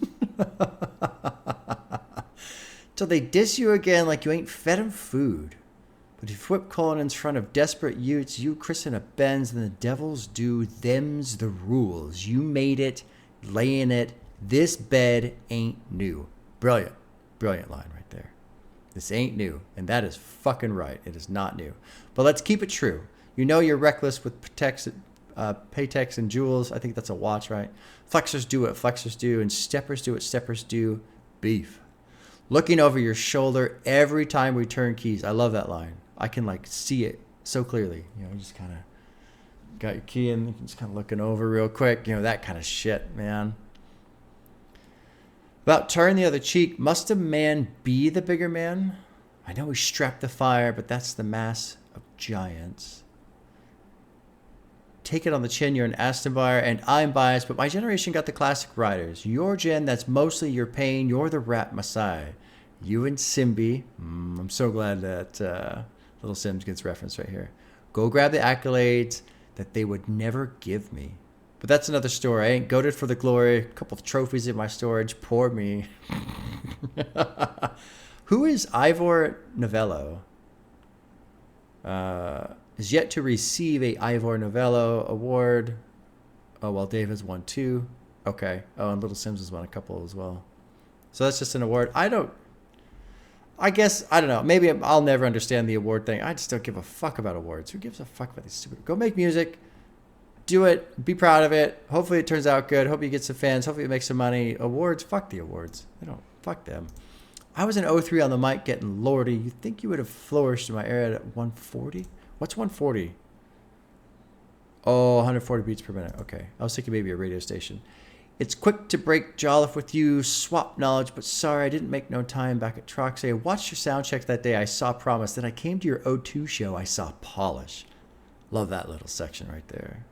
Till they diss you again like you ain't fed 'em food. But if you whip colonins in front of desperate youths, you christen a Benz, and the devils do. Them's the rules. You made it, lay in it. This bed ain't new. Brilliant. Brilliant line right there. This ain't new. And that is fucking right. It is not new. But let's keep it true. You know you're reckless with Paytex and jewels. I think that's a watch, right? Flexors do what flexors do, and steppers do what steppers do. Beef. Looking over your shoulder every time we turn keys. I love that line. I can like see it so clearly. You know, just kind of got your key and just kind of looking over real quick. You know, that kind of shit, man. About turn the other cheek. Must a man be the bigger man? I know we strapped the fire, but that's the mass of giants. Take it on the chin, you're an Aston buyer, and I'm biased, but my generation got the classic riders. Your gen, that's mostly your pain. You're the rap messiah. You and Simbi. I'm so glad that Little Sims gets referenced right here. Go grab the accolades that they would never give me. But that's another story. I ain't goated for the glory. A couple of trophies in my storage. Poor me. Who is Ivor Novello? Is yet to receive a Ivor Novello award. Oh, well, Dave has won 2. Okay. Oh, and Little Sims has won a couple as well. So that's just an award. I don't know. Maybe I'll never understand the award thing. I just don't give a fuck about awards. Who gives a fuck about these stupid... Go make music. Do it. Be proud of it. Hopefully it turns out good. Hope you get some fans. Hopefully it makes some money. Awards, fuck the awards. They don't... Fuck them. I was in 03 on the mic getting lordy. You think you would have flourished in my area at 140? What's 140? Oh, 140 beats per minute. Okay. I was thinking maybe a radio station. It's quick to break Jolliffe with you, swap knowledge, but sorry, I didn't make no time back at Troxy. I watched your sound check that day. I saw Promise. Then I came to your O2 show. I saw Polish. Love that little section right there.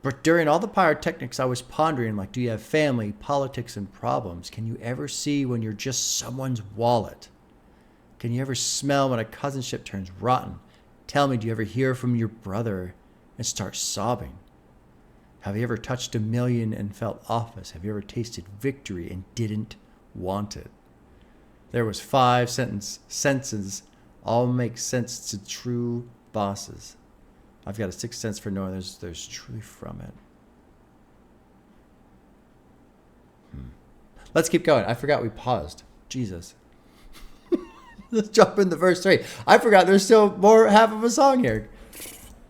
But during all the pyrotechnics, I was pondering, like, do you have family, politics, and problems? Can you ever see when you're just someone's wallet? Can you ever smell when a cousinship turns rotten? Tell me, do you ever hear from your brother and start sobbing? Have you ever touched 1 million and felt office? Have you ever tasted victory and didn't want it? There was 5 senses, all make sense to true bosses. I've got a 6th sense for knowing there's truth from it. Let's keep going. I forgot we paused. Jesus. Let's jump into verse 3. I forgot there's still more half of a song here.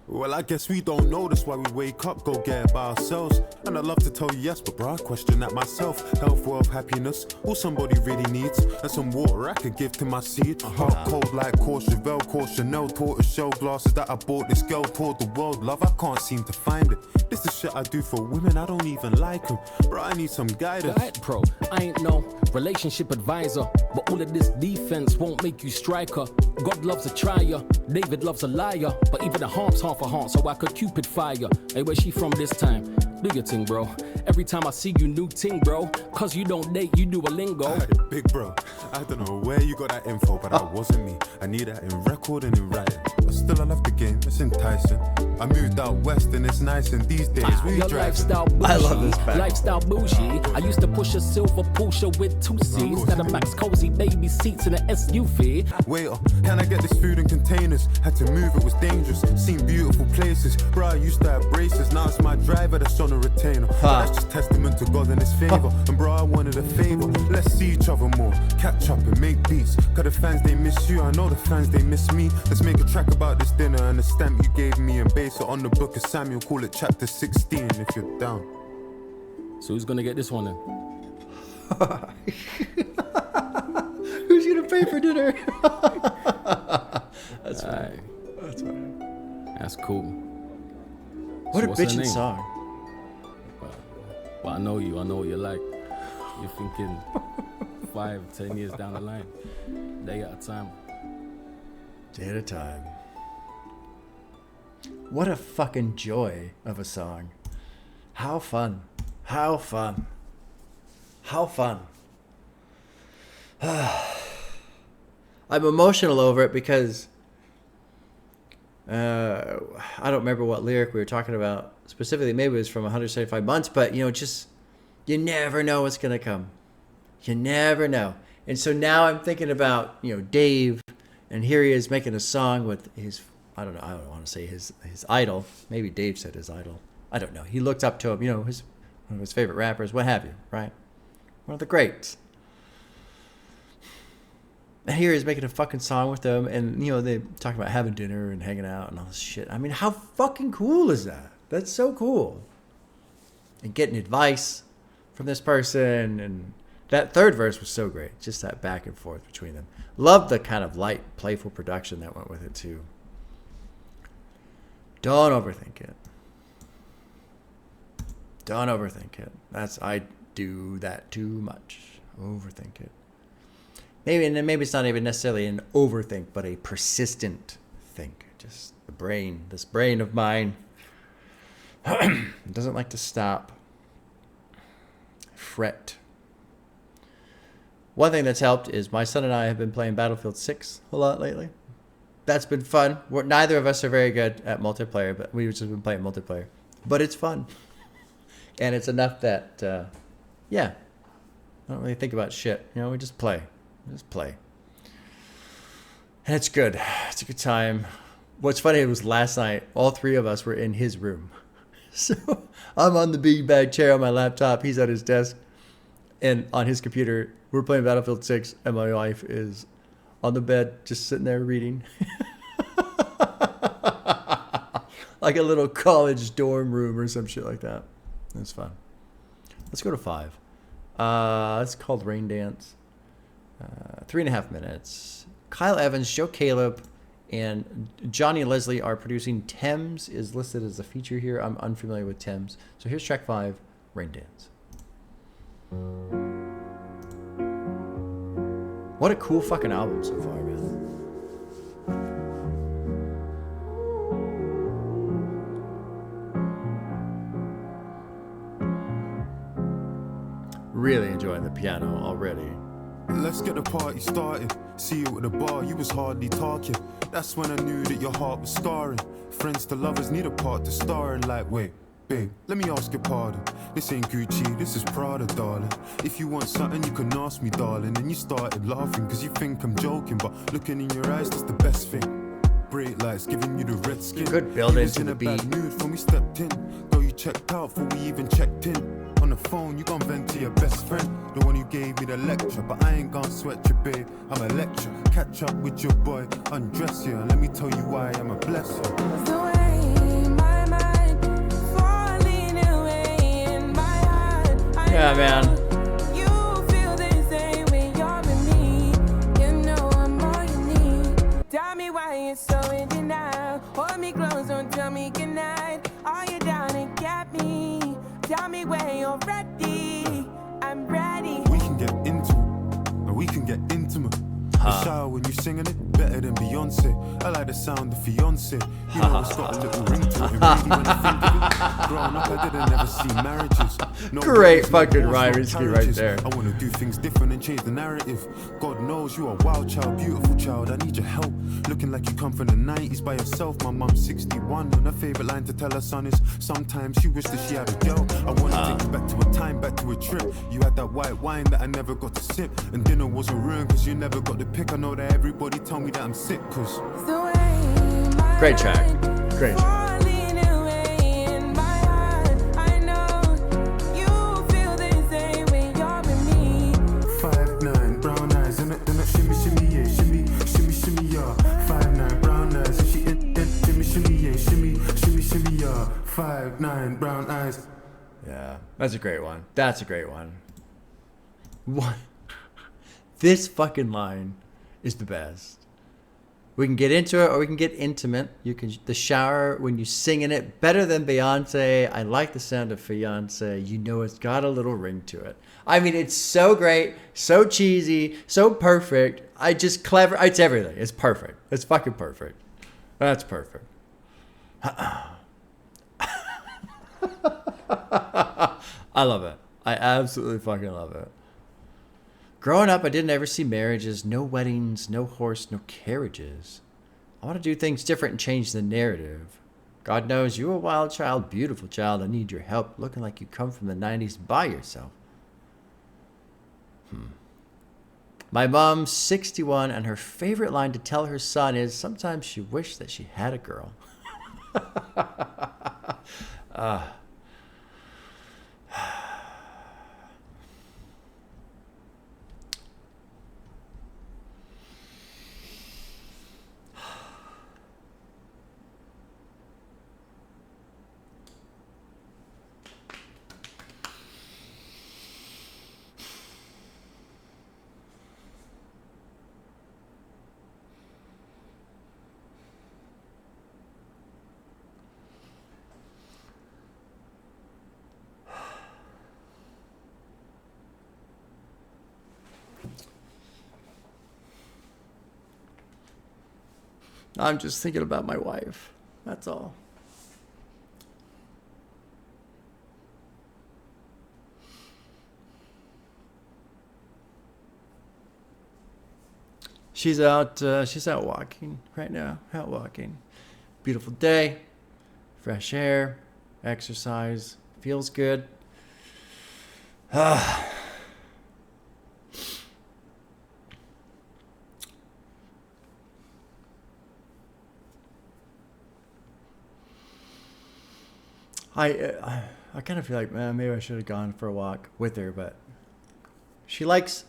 Well, I guess we don't know that's why we wake up, go get it by ourselves. And I'd love to tell you yes, but bro, I question that myself. Health, wealth, happiness, all somebody really needs. And some water I could give to my seed. Heart cold like Courchevel, Chanel, tortoise shell glasses that I bought this girl toward the world. Love, I can't seem to find it. This is shit I do for women, I don't even like them. Bro, I need some guidance. Right, bro, I ain't no relationship advisor, but all of this defense won't make you striker. God loves a trier, David loves a liar, but even the Harp's half a heart, so I could Cupid fire. Hey, where's she from this time? Do your thing, bro. Every time I see you, new ting, bro. Cause you don't date, you do a lingo. Hey, big bro, I don't know where you got that info, but that wasn't me. I need that in record and in writing. But still, I love the game, it's enticing. I moved out west and it's nice, and these days we your driving. Lifestyle bougie, I love this back. Lifestyle bougie. I used to push a silver Porsche with 2 seats, that a max cozy baby seats in an SUV. Waiter, can I get this food in containers? Had to move, it was dangerous. Seen beautiful places. Bro, I used to have braces. Now it's my driver that's on a retainer. But that's just testament to God and his favor. And bro, I wanted a favor. Let's see each other more. Catch up and make beats. Cause the fans, they miss you. I know the fans, they miss me. Let's make a track about this dinner and the stamp you gave me and base it on the book of Samuel. Call it chapter 16 if you're down. So who's gonna get this one then? Who's gonna pay for dinner? That's fine. That's fine. That's cool. What So a what's her bitchin' name? song. Well, I know you. I know what you're like. You're thinking 5-10 years down the line, day at a time. Day at a time. What a fucking joy of a song. How fun. How fun. How fun. I'm emotional over it because I don't remember what lyric we were talking about specifically. Maybe it was from 175 months, but just you never know what's gonna come. You never know. And so now I'm thinking about, you know, Dave, and here he is making a song with his, I don't want to say his idol. Maybe Dave said his idol. I don't know. He looked up to him, you know, one of his favorite rappers, what have you, right? One of the greats. And here he's making a fucking song with them, and, you know, they talk about having dinner and hanging out and all this shit. I mean, how fucking cool is that? That's so cool. And getting advice from this person, and that third verse was so great. Just that back and forth between them. Love the kind of light, playful production that went with it, too. Don't overthink it. Don't overthink it. I do that too much. Overthink it. Maybe it's not even necessarily an overthink, but a persistent think. Just this brain of mine, doesn't like to stop. Fret. One thing that's helped is my son and I have been playing Battlefield 6 a lot lately. That's been fun. Neither of us are very good at multiplayer, but we've just been playing multiplayer. But it's fun. And it's enough that, I don't really think about shit. You know, we just play. And it's good. It's a good time. What's funny was last night, all three of us were in his room. So I'm on the big bag chair on my laptop. He's at his desk. And on his computer, we're playing Battlefield 6. And my wife is on the bed, just sitting there reading. Like a little college dorm room or some shit like that. It's fun. Let's go to 5. It's called Raindance. 3.5 minutes. Kyle Evans, Joe Caleb, and Johnny Leslie are producing. Thames is listed as a feature here. I'm unfamiliar with Thames. So here's track 5, Raindance. What a cool fucking album so far, man. Really enjoying the piano already. Let's get the party started. See you at the bar, you was hardly talking. That's when I knew that your heart was scarring. Friends to lovers need a part to star in. Like, wait, babe, let me ask your pardon. This ain't Gucci, this is Prada, darling. If you want something, you can ask me, darling. And you started laughing, cause you think I'm joking. But looking in your eyes, that's the best thing. Bright lights giving you the red skin. Good build into in the a beat. bad mood when we stepped in. Girl, you checked out before we even checked in. On the phone, you gon' vent to your best friend, the one who gave me the lecture. But I ain't gon' sweat you, babe, I'm a lecture. Catch up with your boy, undress you, and let me tell you why I'm a blessing. The way my mind falling away in my heart. Yeah, man. You feel the same when you're with me. You know I'm all you need. Tell me why you're so in denial. Hold me close, don't tell me goodnight. Are you down and get me? Tell me when you're ready. I'm ready. We can get into it, and we can get intimate. The shower when you singing it, better than Beyonce. I like the sound of fiance. You know it's got a little ring to it. And really when I think of it, growing up I didn't ever see marriages. No Great weddings, no fucking wars, rhyme no scheme right carriages. there. I wanna do things different and change the narrative. God knows you are a wild child, beautiful child. I need your help. Looking like you come from the 90s by yourself. My mom's 61, and her favorite line to tell her son is sometimes she wished that she had a girl. I wanna take you back to a time, back to a trip. You had that white wine that I never got to sip, and dinner wasn't ruined cause you never got the pick. I know that everybody tell me that I'm sick cause The way my Great track. mind Great track. falling away in my heart. I know you feel the same when you're with me. 5'9", brown eyes, and it shimmy, shimmy, yeah, shimmy, shimmy, shimmy, yeah. 5'9", brown eyes, and she shimmy, shimmy, yeah, shimmy, shimmy, shimmy, yeah. 5'9", brown eyes. Yeah, that's a great one. That's a great one. What? This fucking line is the best. We can get into it or we can get intimate. You can the shower when you sing in it better than Beyonce. I like the sound of fiance. You know it's got a little ring to it. I mean, it's so great, so cheesy, so perfect. I just clever. It's everything. It's perfect. It's fucking perfect. That's perfect. I love it. I absolutely fucking love it. Growing up, I didn't ever see marriages, no weddings, no horse, no carriages. I want to do things different and change the narrative. God knows you're a wild child, beautiful child. I need your help, looking like you come from the 90s by yourself. My mom's 61, and her favorite line to tell her son is, sometimes she wished that she had a girl. I'm just thinking about my wife. That's all. She's out walking right now. Out walking. Beautiful day. Fresh air. Exercise. Feels good. I kind of feel like, man, maybe I should have gone for a walk with her, but she likes.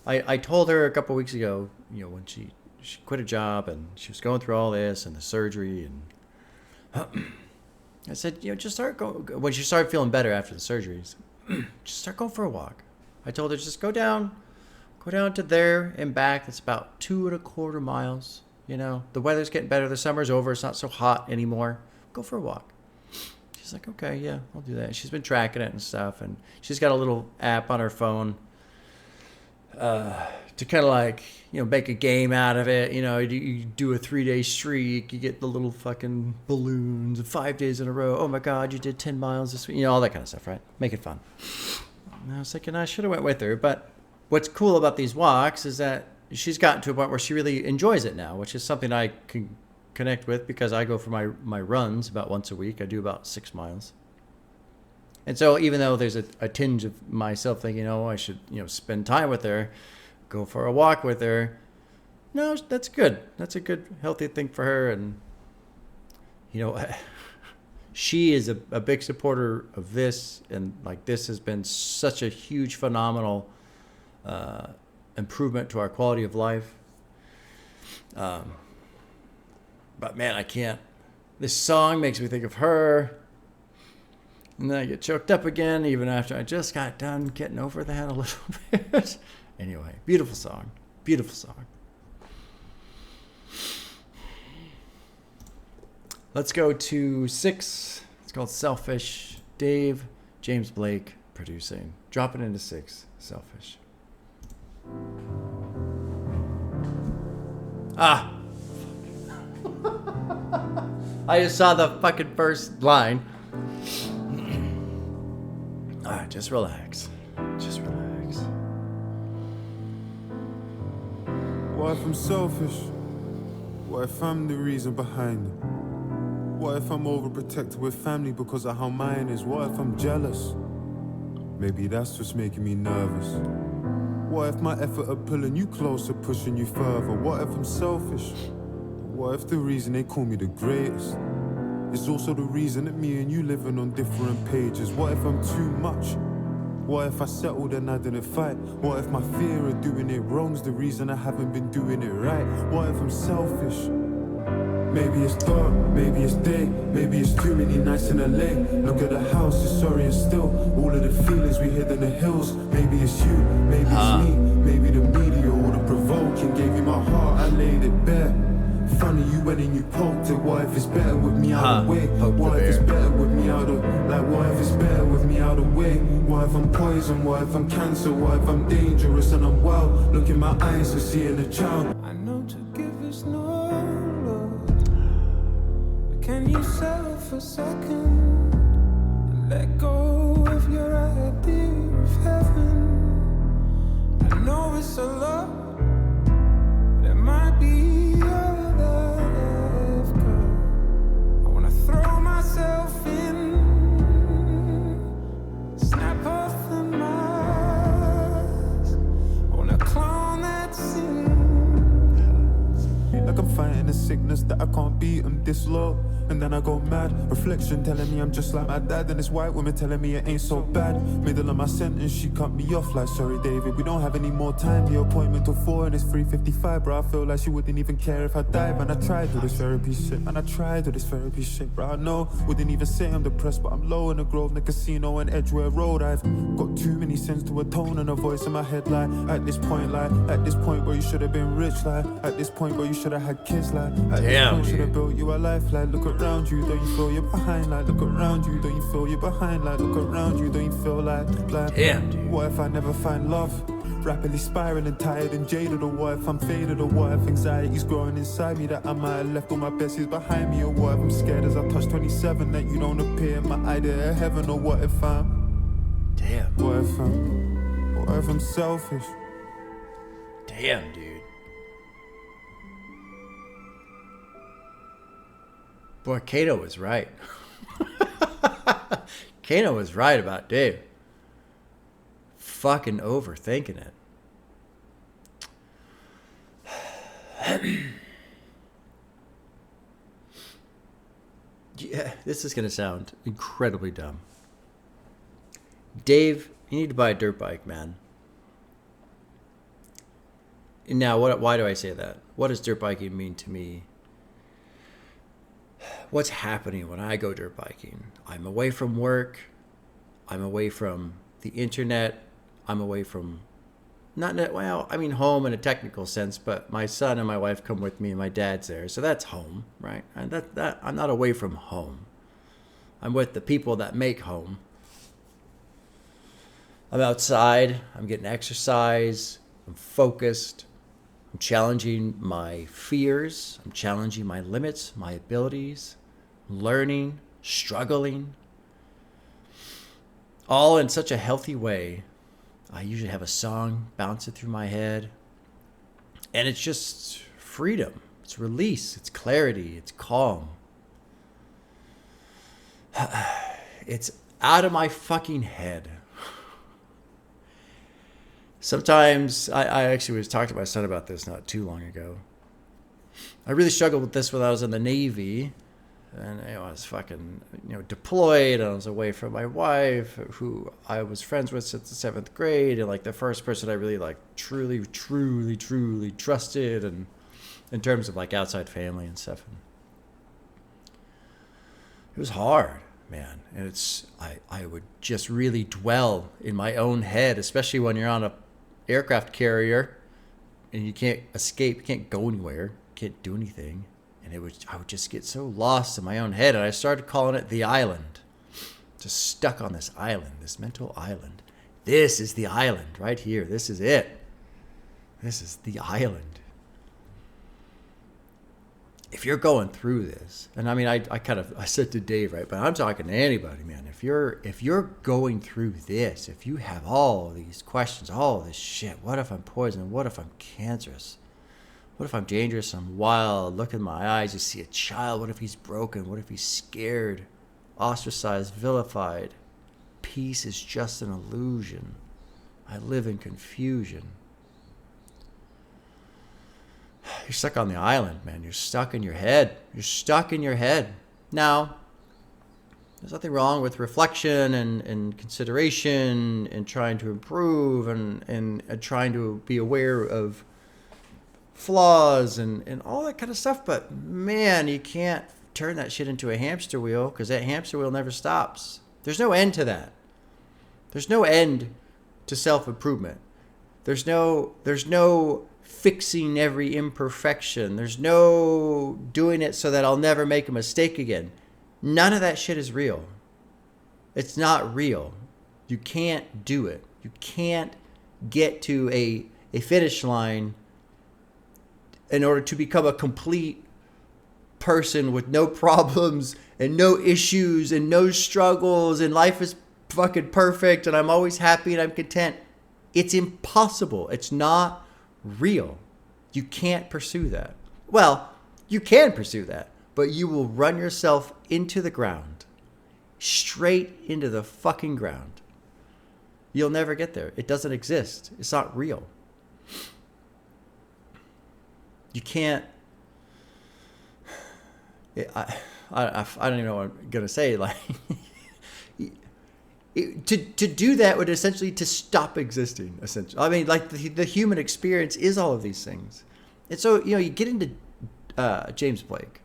I told her a couple weeks ago, when she quit a job and she was going through all this and the surgery, and I said, just start going. When she started feeling better after the surgeries, just start going for a walk. I told her, just go down to there and back. It's about 2.25 miles. The weather's getting better. The summer's over. It's not so hot anymore. Go for a walk. She's like, okay, yeah, I'll do that. She's been tracking it and stuff, and she's got a little app on her phone to kind of like, make a game out of it. You do a 3-day streak, you get the little fucking balloons, 5 days in a row. Oh my God, you did 10 miles this week. All that kind of stuff, right? Make it fun. And I was thinking I should have went with her, but what's cool about these walks is that she's gotten to a point where she really enjoys it now, which is something I can connect with because I go for my runs about once a week. I do about 6 miles. And so even though there's a tinge of myself thinking, I should, spend time with her, go for a walk with her. No, that's good. That's a good, healthy thing for her. And, she is a big supporter of this. And like, this has been such a huge, phenomenal improvement to our quality of life. But man, I can't. This song makes me think of her. And then I get choked up again, even after I just got done getting over that a little bit. Anyway, beautiful song. Beautiful song. Let's go to 6. It's called Selfish. Dave, James Blake producing. Drop it into 6. Selfish. I just saw the fucking first line. Alright, just relax. Just relax. What if I'm selfish? What if I'm the reason behind it? What if I'm overprotected with family because of how mine is? What if I'm jealous? Maybe that's what's making me nervous. What if my effort of pulling you closer, pushing you further? What if I'm selfish? What if the reason they call me the greatest is also the reason that me and you living on different pages? What if I'm too much? What if I settled and I didn't fight? What if my fear of doing it wrong's the reason I haven't been doing it right? What if I'm selfish? Maybe it's dark, maybe it's day, maybe it's too many nights in LA. Look at the house, it's sorry and still. All of the feelings we hid in the hills. Maybe it's you, maybe it's me, maybe the media or the provoking. Gave you my heart, I laid it bare. Funny you went and you poked it. What if it's better with me out of the way? What if it's better with me out of what if it's better with me out of the way? What if I'm poison? What if I'm cancer? What if I'm dangerous and I'm wild? Look in my eyes and seeing a child. I know to give is no love, but can you settle for a second and let go of your idea of heaven? I know it's a lot, but it might be all that I've got. I wanna throw myself in, snap off the mask. I wanna clone that sickness that I can't beat, I'm this low. And then I go mad. Reflection telling me I'm just like my dad. And this white woman telling me it ain't so bad. Middle of my sentence, she cut me off like, sorry David, we don't have any more time. The appointment till 4 and it's 3:55, bro. I feel like she wouldn't even care if I died. Man, I tried all this therapy shit. Man, I tried all this therapy shit, bro. I know, wouldn't even say I'm depressed, but I'm low in the Grove, the casino and Edgware Road. I've got too many sins to atone, and a voice in my head like, at this point where you should have been rich, like, at this point where you should have had kids, like, at this point should have built you a life, like, look around you, don't you feel you're behind, like, look around you, don't you feel you're behind, like, look around you, don't you feel like, Damn, dude. What if I never find love? Rapidly spiraling, tired and jaded, or what if I'm faded, or what if anxiety's growing inside me, that I might have left all my besties behind me, or what if I'm scared as I touch 27 that you don't appear in my idea of heaven, or what if I'm... Damn. What if I'm selfish? Damn, dude. Boy, Kato was right. Kato was right about Dave. Fucking overthinking it. Yeah, this is going to sound incredibly dumb. Dave, you need to buy a dirt bike, man. Now, why do I say that? What does dirt biking mean to me? What's happening when I go dirt biking? I'm away from work. I'm away from the internet. I'm away from home in a technical sense, but my son and my wife come with me and my dad's there. So that's home, right? And that I'm not away from home. I'm with the people that make home. I'm outside. I'm getting exercise. I'm focused. I'm challenging my fears. I'm challenging my limits, my abilities, learning, struggling. All in such a healthy way. I usually have a song bouncing through my head. And it's just freedom. It's release. It's clarity. It's calm. It's out of my fucking head. Sometimes, I actually was talking to my son about this not too long ago. I really struggled with this when I was in the Navy. And I was fucking, deployed. And I was away from my wife, who I was friends with since the 7th grade. And like the first person I really like truly trusted. And in terms of like outside family and stuff. And it was hard, man. And I would just really dwell in my own head, especially when you're on a aircraft carrier and you can't escape, you can't go anywhere, can't do anything. And I would just get so lost in my own head. And I started calling it the island. Just stuck on this island, this mental island. This is the island right here. This is it. This is the island. If you're going through this, and I mean, I said to Dave, right, but I'm talking to anybody, man. If you're going through this, if you have all these questions, all this shit, what if I'm poisoned? What if I'm cancerous? What if I'm dangerous? I'm wild. Look in my eyes. You see a child. What if he's broken? What if he's scared, ostracized, vilified? Peace is just an illusion. I live in confusion. You're stuck on the island, man. You're stuck in your head. You're stuck in your head. Now, there's nothing wrong with reflection and consideration and trying to improve and trying to be aware of flaws and all that kind of stuff. But, man, you can't turn that shit into a hamster wheel, because that hamster wheel never stops. There's no end to that. There's no end to self-improvement. There's no fixing every imperfection. There's no doing it so that I'll never make a mistake again. None of that shit is real. It's not real. You can't do it. You can't get to a finish line in order to become a complete person with no problems and no issues and no struggles and life is fucking perfect and I'm always happy and I'm content. It's impossible. It's not real. You can't pursue that. Well, you can pursue that, but you will run yourself into the ground. Straight into the fucking ground. You'll never get there. It doesn't exist. It's not real. You can't I don't even know what I'm gonna say. Like, to do that would essentially to stop existing. Essentially, I mean, like the human experience is all of these things, and so you get into James Blake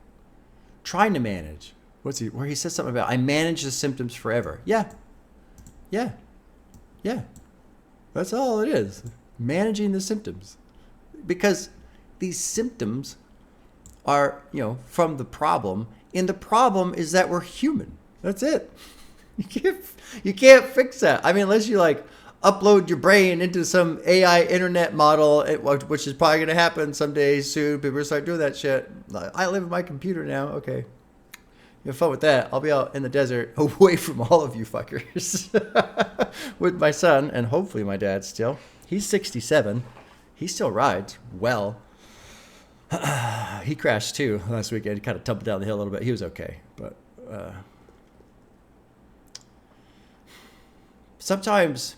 trying to manage. Where he says something about I manage the symptoms forever. Yeah. That's all it is. Managing the symptoms, because these symptoms are from the problem, and the problem is that we're human. That's it. You can't fix that. I mean, unless you like upload your brain into some AI internet model, which is probably going to happen someday soon. People start doing that shit. I live in my computer now. Okay. You have fun with that. I'll be out in the desert away from all of you fuckers with my son and hopefully my dad still. He's 67. He still rides well. He crashed too last weekend. He kind of tumbled down the hill a little bit. He was okay. But sometimes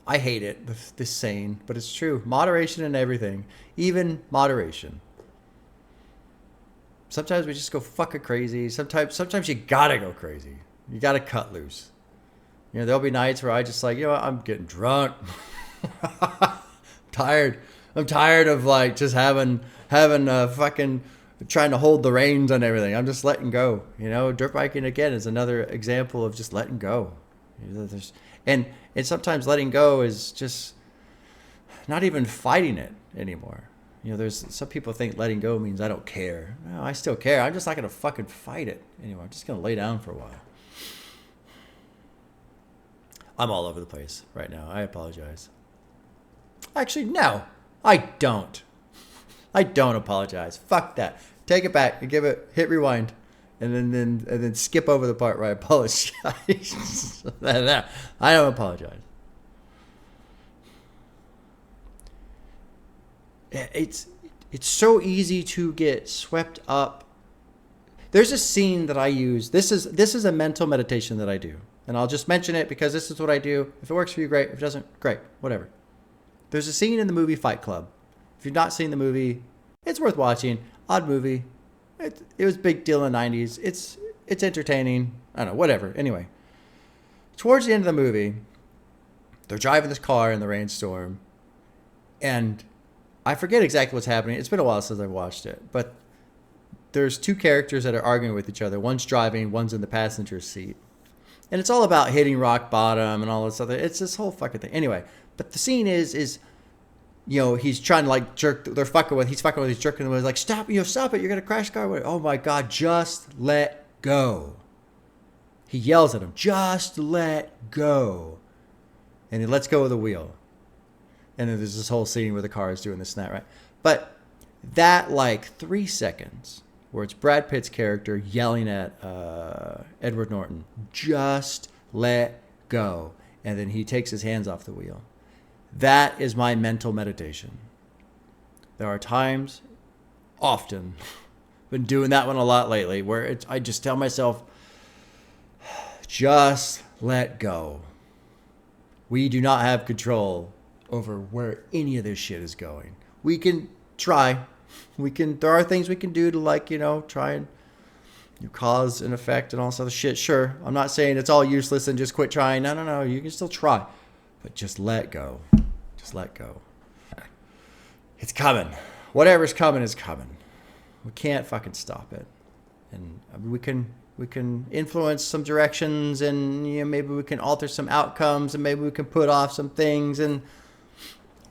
I hate it, this saying, but it's true. Moderation in everything, even moderation. Sometimes we just go fucking crazy. Sometimes you gotta go crazy. You gotta cut loose. There'll be nights where I just like, I'm getting drunk. Tired. I'm tired of like just having fucking trying to hold the reins on everything. I'm just letting go. Dirt biking again is another example of just letting go. And sometimes letting go is just not even fighting it anymore. There's some people think letting go means I don't care. No, I still care. I'm just not going to fucking fight it anymore. I'm just going to lay down for a while. I'm all over the place right now. I apologize. Actually, no, I don't. I don't apologize. Fuck that. Take it back and hit rewind, and then skip over the part where I apologize. I don't apologize. It's so easy to get swept up. There's a scene that I use. This is a mental meditation that I do, and I'll just mention it because this is what I do. If it works for you, great. If it doesn't, great. Whatever. There's a scene in the movie Fight Club. If you've not seen the movie, it's worth watching. Odd movie. It was a big deal in the 90s. It's entertaining. I don't know, whatever. Anyway, towards the end of the movie, they're driving this car in the rainstorm, and I forget exactly what's happening. It's been a while since I've watched it, but there's two characters that are arguing with each other. One's driving, one's in the passenger seat. And it's all about hitting rock bottom and all this other. It's this whole fucking thing. Anyway, but the scene is he's trying to like jerk. He's fucking with. He's jerking the. Like, stop! Stop it! You're gonna crash the car. Oh my god! Just let go. He yells at him. Just let go. And he lets go of the wheel. And then there's this whole scene where the car is doing this and that, right? But that like 3 seconds where it's Brad Pitt's character yelling at Edward Norton, just let go. And then he takes his hands off the wheel. That is my mental meditation. There are times, often, been doing that one a lot lately, where I just tell myself, just let go. We do not have control over where any of this shit is going. We can try. There are things we can do to like, try and cause and effect and all this other shit. Sure. I'm not saying it's all useless and just quit trying. No. You can still try. But just let go. Just let go. It's coming. Whatever's coming is coming. We can't fucking stop it. And we can influence some directions, and maybe we can alter some outcomes, and maybe we can put off some things, and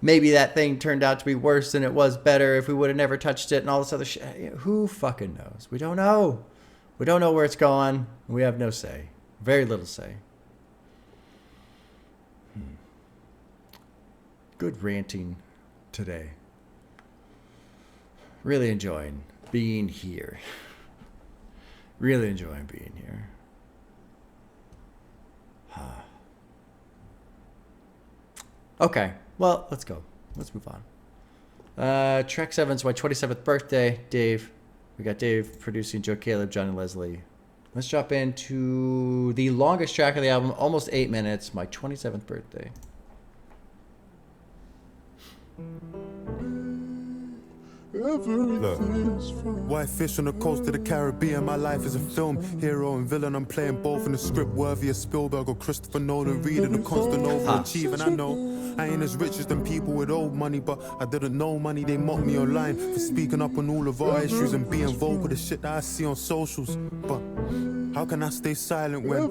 maybe that thing turned out to be worse than it was better if we would have never touched it and all this other shit. Who fucking knows? We don't know. We don't know where it's going. We have no say. Very little say. Good ranting today. Really enjoying being here. Really enjoying being here. Okay, well, let's go. Let's move on. Track 7's my 27th birthday. Dave. We got Dave producing, Joe Caleb, Johnny Leslie. Let's drop into the longest track of the album, almost 8 minutes, my 27th birthday. Look, white fish on the coast of the Caribbean. My life is a film, hero and villain. I'm playing both in the script worthy of Spielberg or Christopher Nolan. Reading the constant overachieving. I know I ain't as rich as them people with old money, but I didn't know money. They mocked me online for speaking up on all of our issues and being vocal. The shit that I see on socials, but how can I stay silent when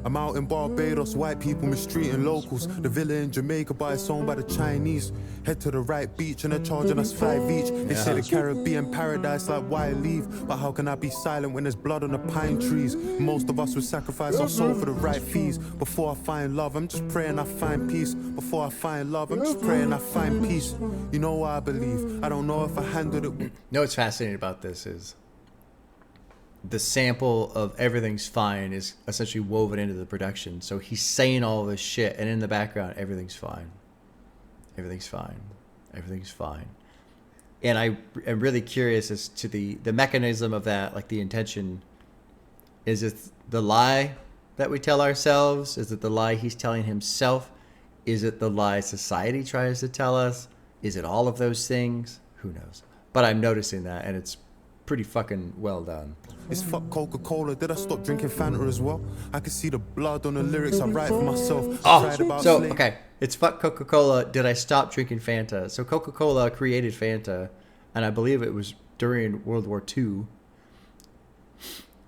I'm out in Barbados, white people mistreating locals? The villa in Jamaica, but it's owned by the Chinese. Head to the right beach and they're charging us 5 each. They say the Caribbean paradise, like why leave? But how can I be silent when there's blood on the pine trees? Most of us would sacrifice our soul for the right fees. Before I find love, I'm just praying I find peace. Before I find love, I'm just praying I find peace. You know what I believe. I don't know if I handled it. You know what's fascinating about this is the sample of everything's fine is essentially woven into the production. So he's saying all this shit, and in the background, everything's fine. Everything's fine. Everything's fine. And I am really curious as to the mechanism of that, like the intention. Is it the lie that we tell ourselves? Is it the lie he's telling himself? Is it the lie society tries to tell us? Is it all of those things? Who knows? But I'm noticing that, and it's pretty fucking well done. It's fuck Coca-Cola. Did I stop drinking Fanta as well? I can see the blood on the lyrics I write for myself. Okay. It's fuck Coca-Cola. Did I stop drinking Fanta? So Coca-Cola created Fanta, and I believe it was during World War II,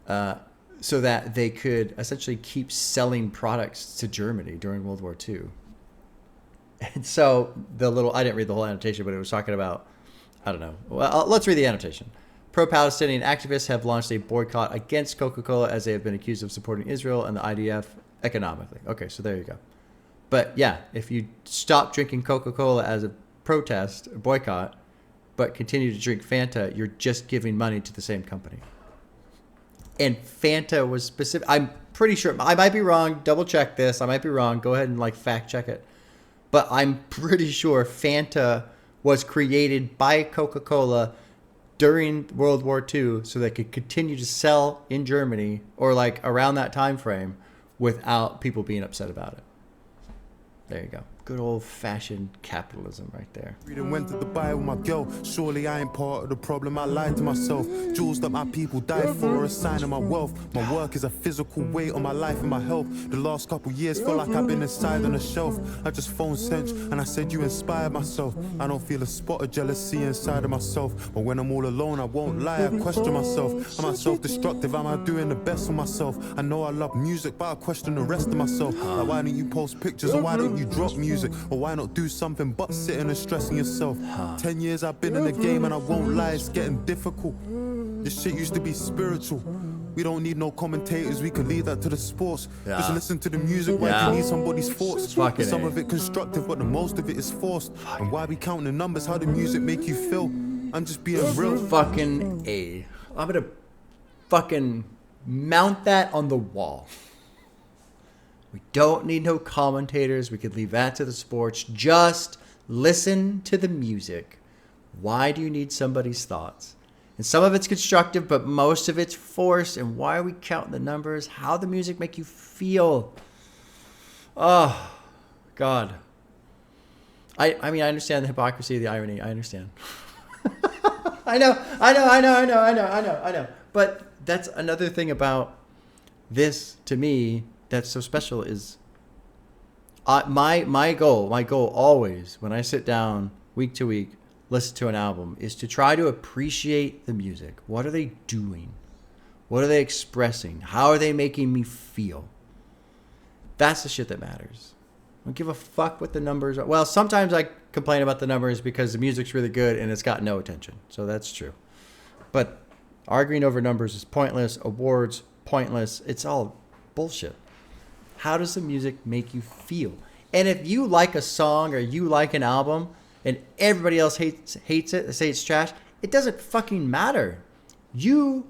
so that they could essentially keep selling products to Germany during World War II. And so I didn't read the whole annotation, but it was talking about, I don't know. Well, let's read the annotation. Pro-Palestinian activists have launched a boycott against Coca-Cola as they have been accused of supporting Israel and the IDF economically. Okay, so there you go. But yeah, if you stop drinking Coca-Cola as a protest, a boycott, but continue to drink Fanta, you're just giving money to the same company. And Fanta was specific. I'm pretty sure, I might be wrong, double check this, I might be wrong, go ahead and fact check it. But I'm pretty sure Fanta was created by Coca-Cola during World War II so they could continue to sell in Germany or around that time frame without people being upset about it. There you go. Good old-fashioned capitalism right there. And went to Dubai with my girl. Surely I ain't part of the problem. I lied to myself. Jewels that my people died for are a sign of my wealth. My work is a physical weight on my life and my health. The last couple years feel like I've been inside on a shelf. I just phoned Sench and I said you inspired myself. I don't feel a spot of jealousy inside of myself. But when I'm all alone, I won't lie. I question myself. Am I self-destructive? Am I doing the best for myself? I know I love music, but I question the rest of myself. Like, why don't you post pictures or why don't you drop music? Or why not do something but sitting and stressing yourself? 10 years I've been in the game and I won't lie, it's getting difficult. This shit used to be spiritual. We don't need no commentators, we can leave that to the sports. Just listen to the music when you need somebody's thoughts. Some of it constructive, but the most of it is forced. And why we counting the numbers, how the music make you feel? I'm just being real. Fucking A. I'm gonna fucking mount that on the wall. We don't need no commentators. We could leave that to the sports. Just listen to the music. Why do you need somebody's thoughts? And some of it's constructive, but most of it's forced. And why are we counting the numbers? How the music make you feel? Oh, God. I mean, I understand the hypocrisy, the irony. I understand. I know. But that's another thing about this, to me, that's so special is my goal always when I sit down week to week, listen to an album, is to try to appreciate the music. What are they doing? What are they expressing? How are they making me feel? That's the shit that matters. I don't give a fuck what the numbers are. Well, sometimes I complain about the numbers because the music's really good and it's got no attention. So that's true. But arguing over numbers is pointless. Awards, pointless. It's all bullshit. How does the music make you feel? And if you like a song or you like an album and everybody else hates it, they say it's trash, it doesn't fucking matter. You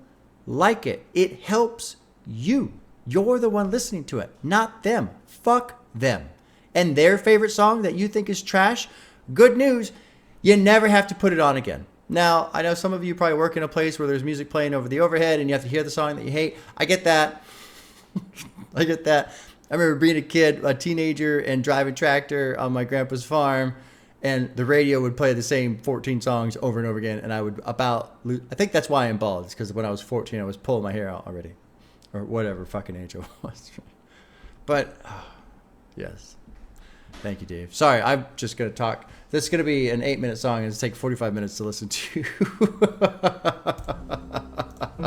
like it. It helps you. You're the one listening to it, not them. Fuck them. And their favorite song that you think is trash, good news, you never have to put it on again. Now, I know some of you probably work in a place where there's music playing over the overhead and you have to hear the song that you hate. I get that. I remember being a kid, a teenager, and driving tractor on my grandpa's farm, and the radio would play the same 14 songs over and over again, and I would I think that's why I'm bald. It's because when I was 14, I was pulling my hair out already, or whatever fucking age I was. But yes, thank you, Dave. Sorry, I'm just gonna talk. This is gonna be an 8-minute song, and it's take 45 minutes to listen to.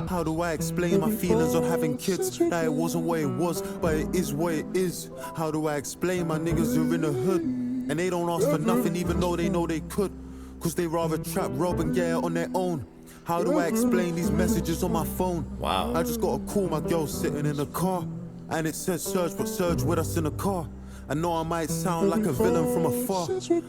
How do I explain my feelings on having kids? That it wasn't what it was, but it is what it is. How do I explain my niggas are in the hood and they don't ask for nothing even though they know they could? Cause they rather trap, rob and get it on their own. How do I explain these messages on my phone? Wow. I just got a call, my girl sitting in the car and it says Surge, but Surge with us in the car. I know I might sound like a villain from afar.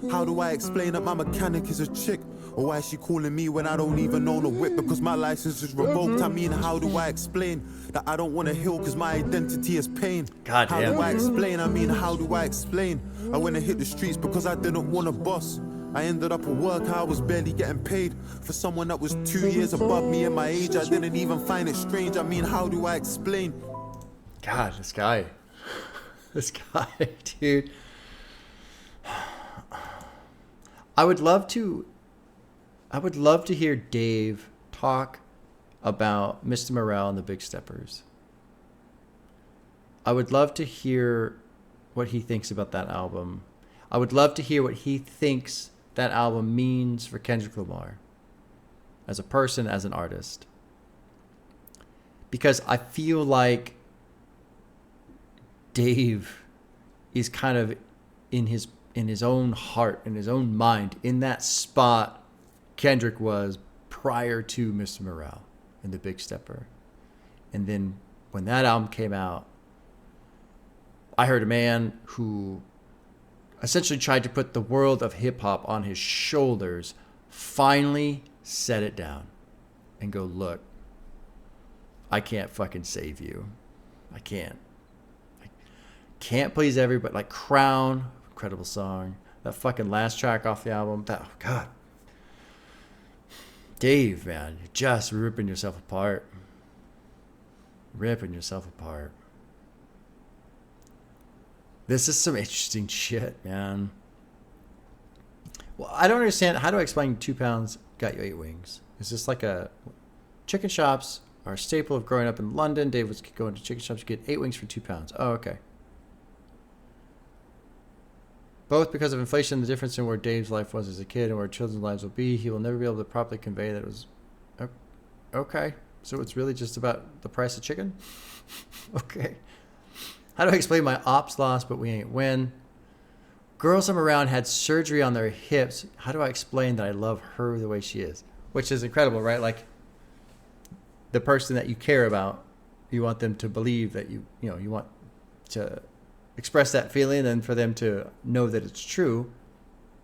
How do I explain that my mechanic is a chick? Or why is she calling me when I don't even own a whip because my license is revoked? I mean, how do I explain that I don't want to heal because my identity is pain? God how damn. do I explain? I mean, how do I explain? I went and hit the streets because I didn't want a boss. I ended up at work, I was barely getting paid. For someone that was 2 years above me in my age, I didn't even find it strange. I mean, how do I explain? God, this guy, dude. I would love to hear Dave talk about Mr. Morale and the Big Steppers. I would love to hear what he thinks about that album. I would love to hear what he thinks that album means for Kendrick Lamar as a person, as an artist. Because I feel like Dave is kind of in his own heart, in his own mind, in that spot Kendrick was prior to Mr. Morale and the Big Stepper. And then when that album came out, I heard a man who essentially tried to put the world of hip-hop on his shoulders finally set it down and go, look, I can't fucking save you. I can't please everybody. Like Crown, incredible song. That fucking last track off the album, that, oh God. Dave, man, you're just ripping yourself apart. Ripping yourself apart. This is some interesting shit, man. Well, I don't understand. How do I explain 2 pounds got you 8 wings? Is this like a... Chicken shops are a staple of growing up in London. Dave was going to chicken shops to get 8 wings for 2 pounds. Oh, okay. Both because of inflation, the difference in where Dave's life was as a kid and where children's lives will be, he will never be able to properly convey that it was... Okay. So it's really just about the price of chicken? Okay. How do I explain my ops loss, but we ain't win? Girls I'm around had surgery on their hips. How do I explain that I love her the way she is? Which is incredible, right? Like, the person that you care about, you want them to believe that you want to express that feeling and for them to know that it's true.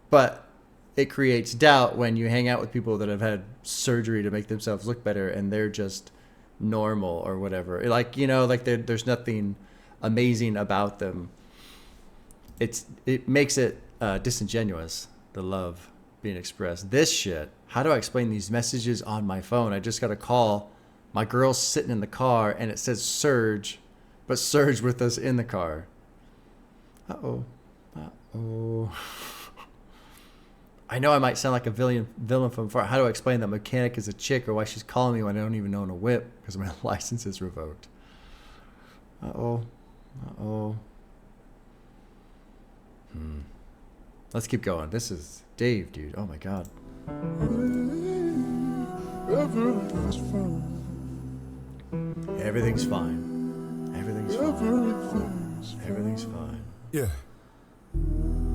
But it creates doubt when you hang out with people that have had surgery to make themselves look better and they're just normal or whatever. Like, there's nothing amazing about them. It makes it disingenuous, the love being expressed. This shit, how do I explain these messages on my phone? I just got a call. My girl's sitting in the car and it says Surge, but Surge with us in the car. Uh-oh. I know I might sound like a villain from far. How do I explain that mechanic is a chick or why she's calling me when I don't even own a whip because my license is revoked? Uh-oh. Let's keep going. This is Dave, dude. Oh my God. Everything's fine. Everything's fine. Yeah.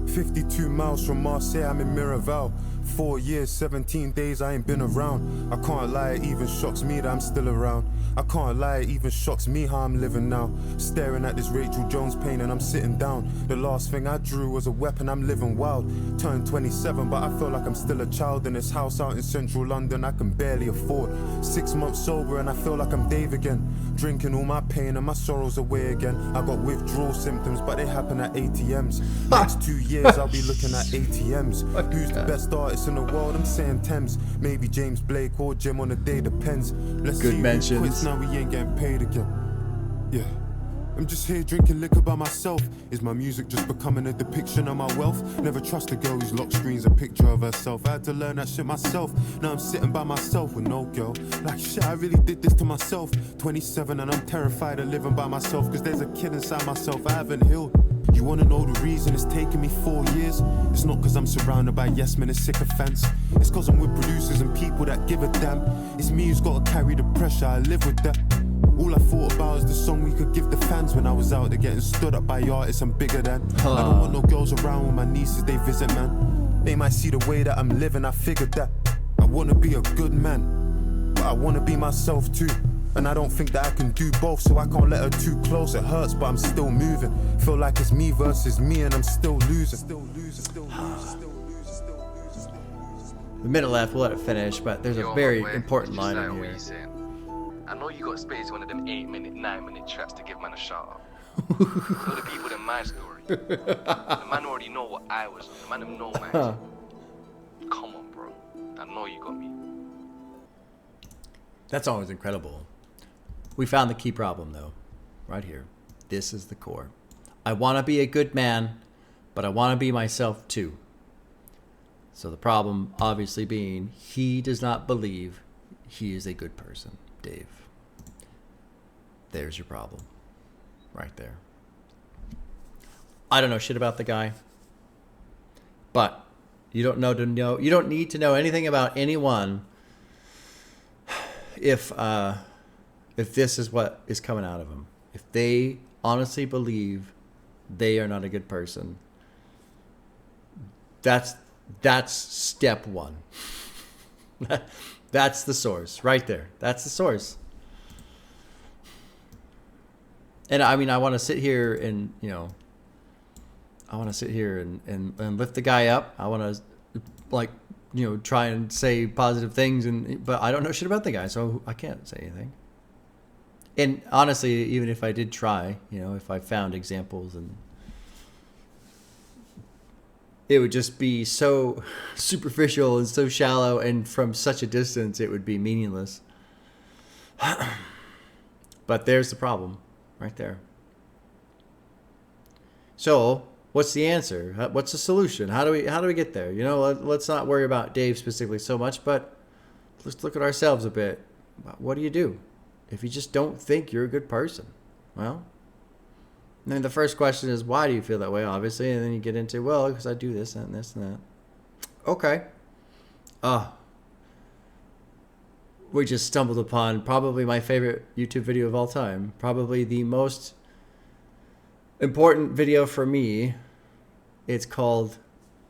52 miles from Marseille, I'm in Miraval. 4 years, 17 days, I ain't been around. I can't lie, it even shocks me that I'm still around. I can't lie, it even shocks me how I'm living now. Staring at this Rachel Jones painting, I'm sitting down. The last thing I drew was a weapon, I'm living wild. Turned 27, but I feel like I'm still a child. In this house out in central London, I can barely afford. 6 months sober and I feel like I'm Dave again. Drinking all my pain and my sorrows away again. I got withdrawal symptoms, but they happen at ATMs. Next 2 years, I'll be looking at ATMs. Who's the best artist in the world? I'm saying Thames. Maybe James Blake or Jim on the day, depends. Let's Good see mentions. who quits now, we ain't getting paid again. Yeah. I'm just here drinking liquor by myself. Is my music just becoming a depiction of my wealth? Never trust a girl whose lock screen's a picture of herself. I had to learn that shit myself. Now I'm sitting by myself with no girl. Like shit, I really did this to myself. 27 and I'm terrified of living by myself, cause there's a kid inside myself I haven't healed. You wanna know the reason it's taken me 4 years? It's not cause I'm surrounded by yes men and sycophants. It's cause I'm with producers and people that give a damn. It's me who's gotta carry the pressure, I live with that. All I thought about is the song we could give the fans when I was out there getting stood up by artists I'm bigger than. I don't want no girls around when my nieces they visit, man. They might see the way that I'm living, I figured that. I wanna be a good man, but I wanna be myself too. And I don't think that I can do both, so I can't let her too close. It hurts, but I'm still moving. Feel like it's me versus me and I'm still losing. The minute left, we'll let it finish, but there's a very important line in here. I know you got space one of them 8-minute, 9-minute tracks to give man a shout out. You know the people in my story. The man already know what I was. The man them know my thing. Come on, bro. I know you got me. That's always incredible. We found the key problem, though, right here. This is the core. I want to be a good man, but I want to be myself too. So the problem, obviously, being he does not believe he is a good person. Dave, there's your problem right there. I don't know shit about the guy, but you don't need to know anything about anyone if this is what is coming out of them. If they honestly believe they are not a good person, that's step one. That's the source right there. That's the source. And I mean, I want to sit here and, and lift the guy up. I want to, try and say positive things, but I don't know shit about the guy, so I can't say anything. And honestly, even if I did try, if I found examples, and it would just be so superficial and so shallow, and from such a distance, it would be meaningless. But there's the problem right there. So what's the answer? What's the solution? How do we get there? Let's not worry about Dave specifically so much, but let's look at ourselves a bit. What do you do if you just don't think you're a good person? Well, I mean, the first question is, why do you feel that way, obviously? And then you get into, well, because I do this and this and that. Okay. We just stumbled upon probably my favorite YouTube video of all time. Probably the most important video for me. It's called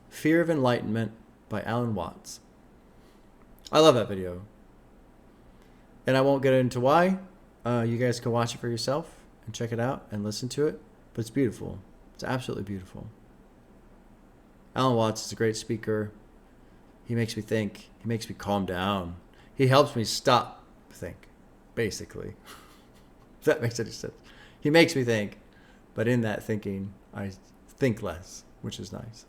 Fear of Enlightenment by Alan Watts. I love that video. And I won't get into why. You guys can watch it for yourself and check it out and listen to it. But it's beautiful. It's absolutely beautiful. Alan Watts is a great speaker. He makes me think. He makes me calm down. He helps me stop think, basically. If that makes any sense. He makes me think, but in that thinking, I think less, which is nice.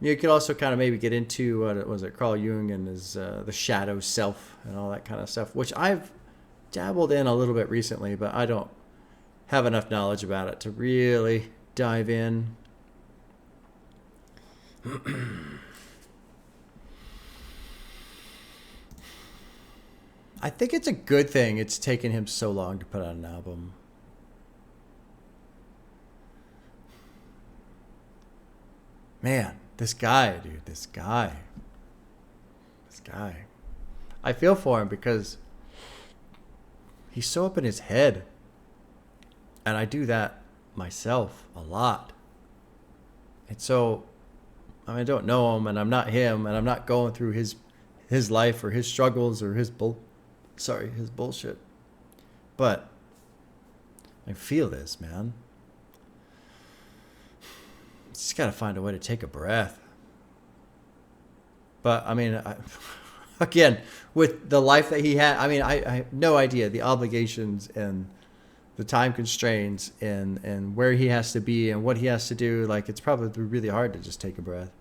You could also kind of maybe get into, what was it, Carl Jung and his the shadow self and all that kind of stuff, which I've dabbled in a little bit recently, but I don't have enough knowledge about it to really dive in. I think it's a good thing it's taken him so long to put out an album. Man, this guy, dude, this guy. I feel for him because he's so up in his head. And I do that myself a lot. And so, I don't know him, and I'm not him, and I'm not going through his life or his struggles or his bullshit. But I feel this, man. Just got to find a way to take a breath. But, I mean, again, with the life that he had, I have no idea the obligations and the time constraints and where he has to be and what he has to do. Like, it's probably really hard to just take a breath.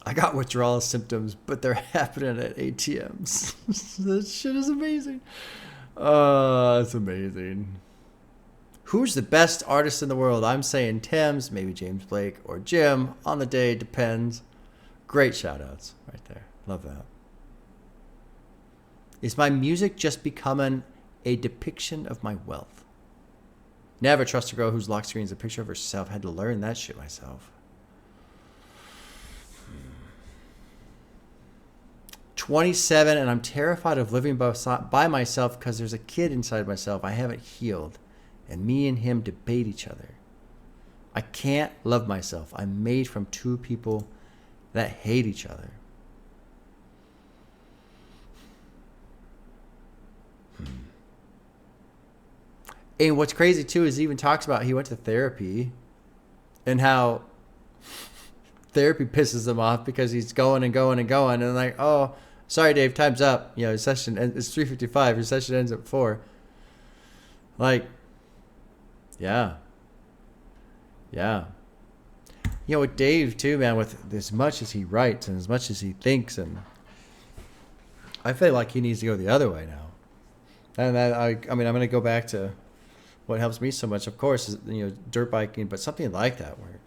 I got withdrawal symptoms, but they're happening at ATMs. That shit is amazing. Oh, that's amazing. Who's the best artist in the world? I'm saying Thames, maybe James Blake, or Jim. On the day, depends. Great shout-outs right there. Love that. Is my music just becoming a depiction of my wealth? Never trust a girl whose lock screen is a picture of herself. Had to learn that shit myself. 27, and I'm terrified of living by myself because there's a kid inside myself I haven't healed, and me and him debate each other. I can't love myself. I'm made from two people that hate each other. And what's crazy too is he even talks about he went to therapy and how therapy pisses him off because he's going and going and going, and like, oh, sorry, Dave, time's up. You know, session it's 3:55. Your session ends at 4. Like, yeah. You know, with Dave too, man, with as much as he writes and as much as he thinks, and I feel like he needs to go the other way now. And I mean, I'm going to go back to what helps me so much, of course, is, you know, dirt biking, but something like that where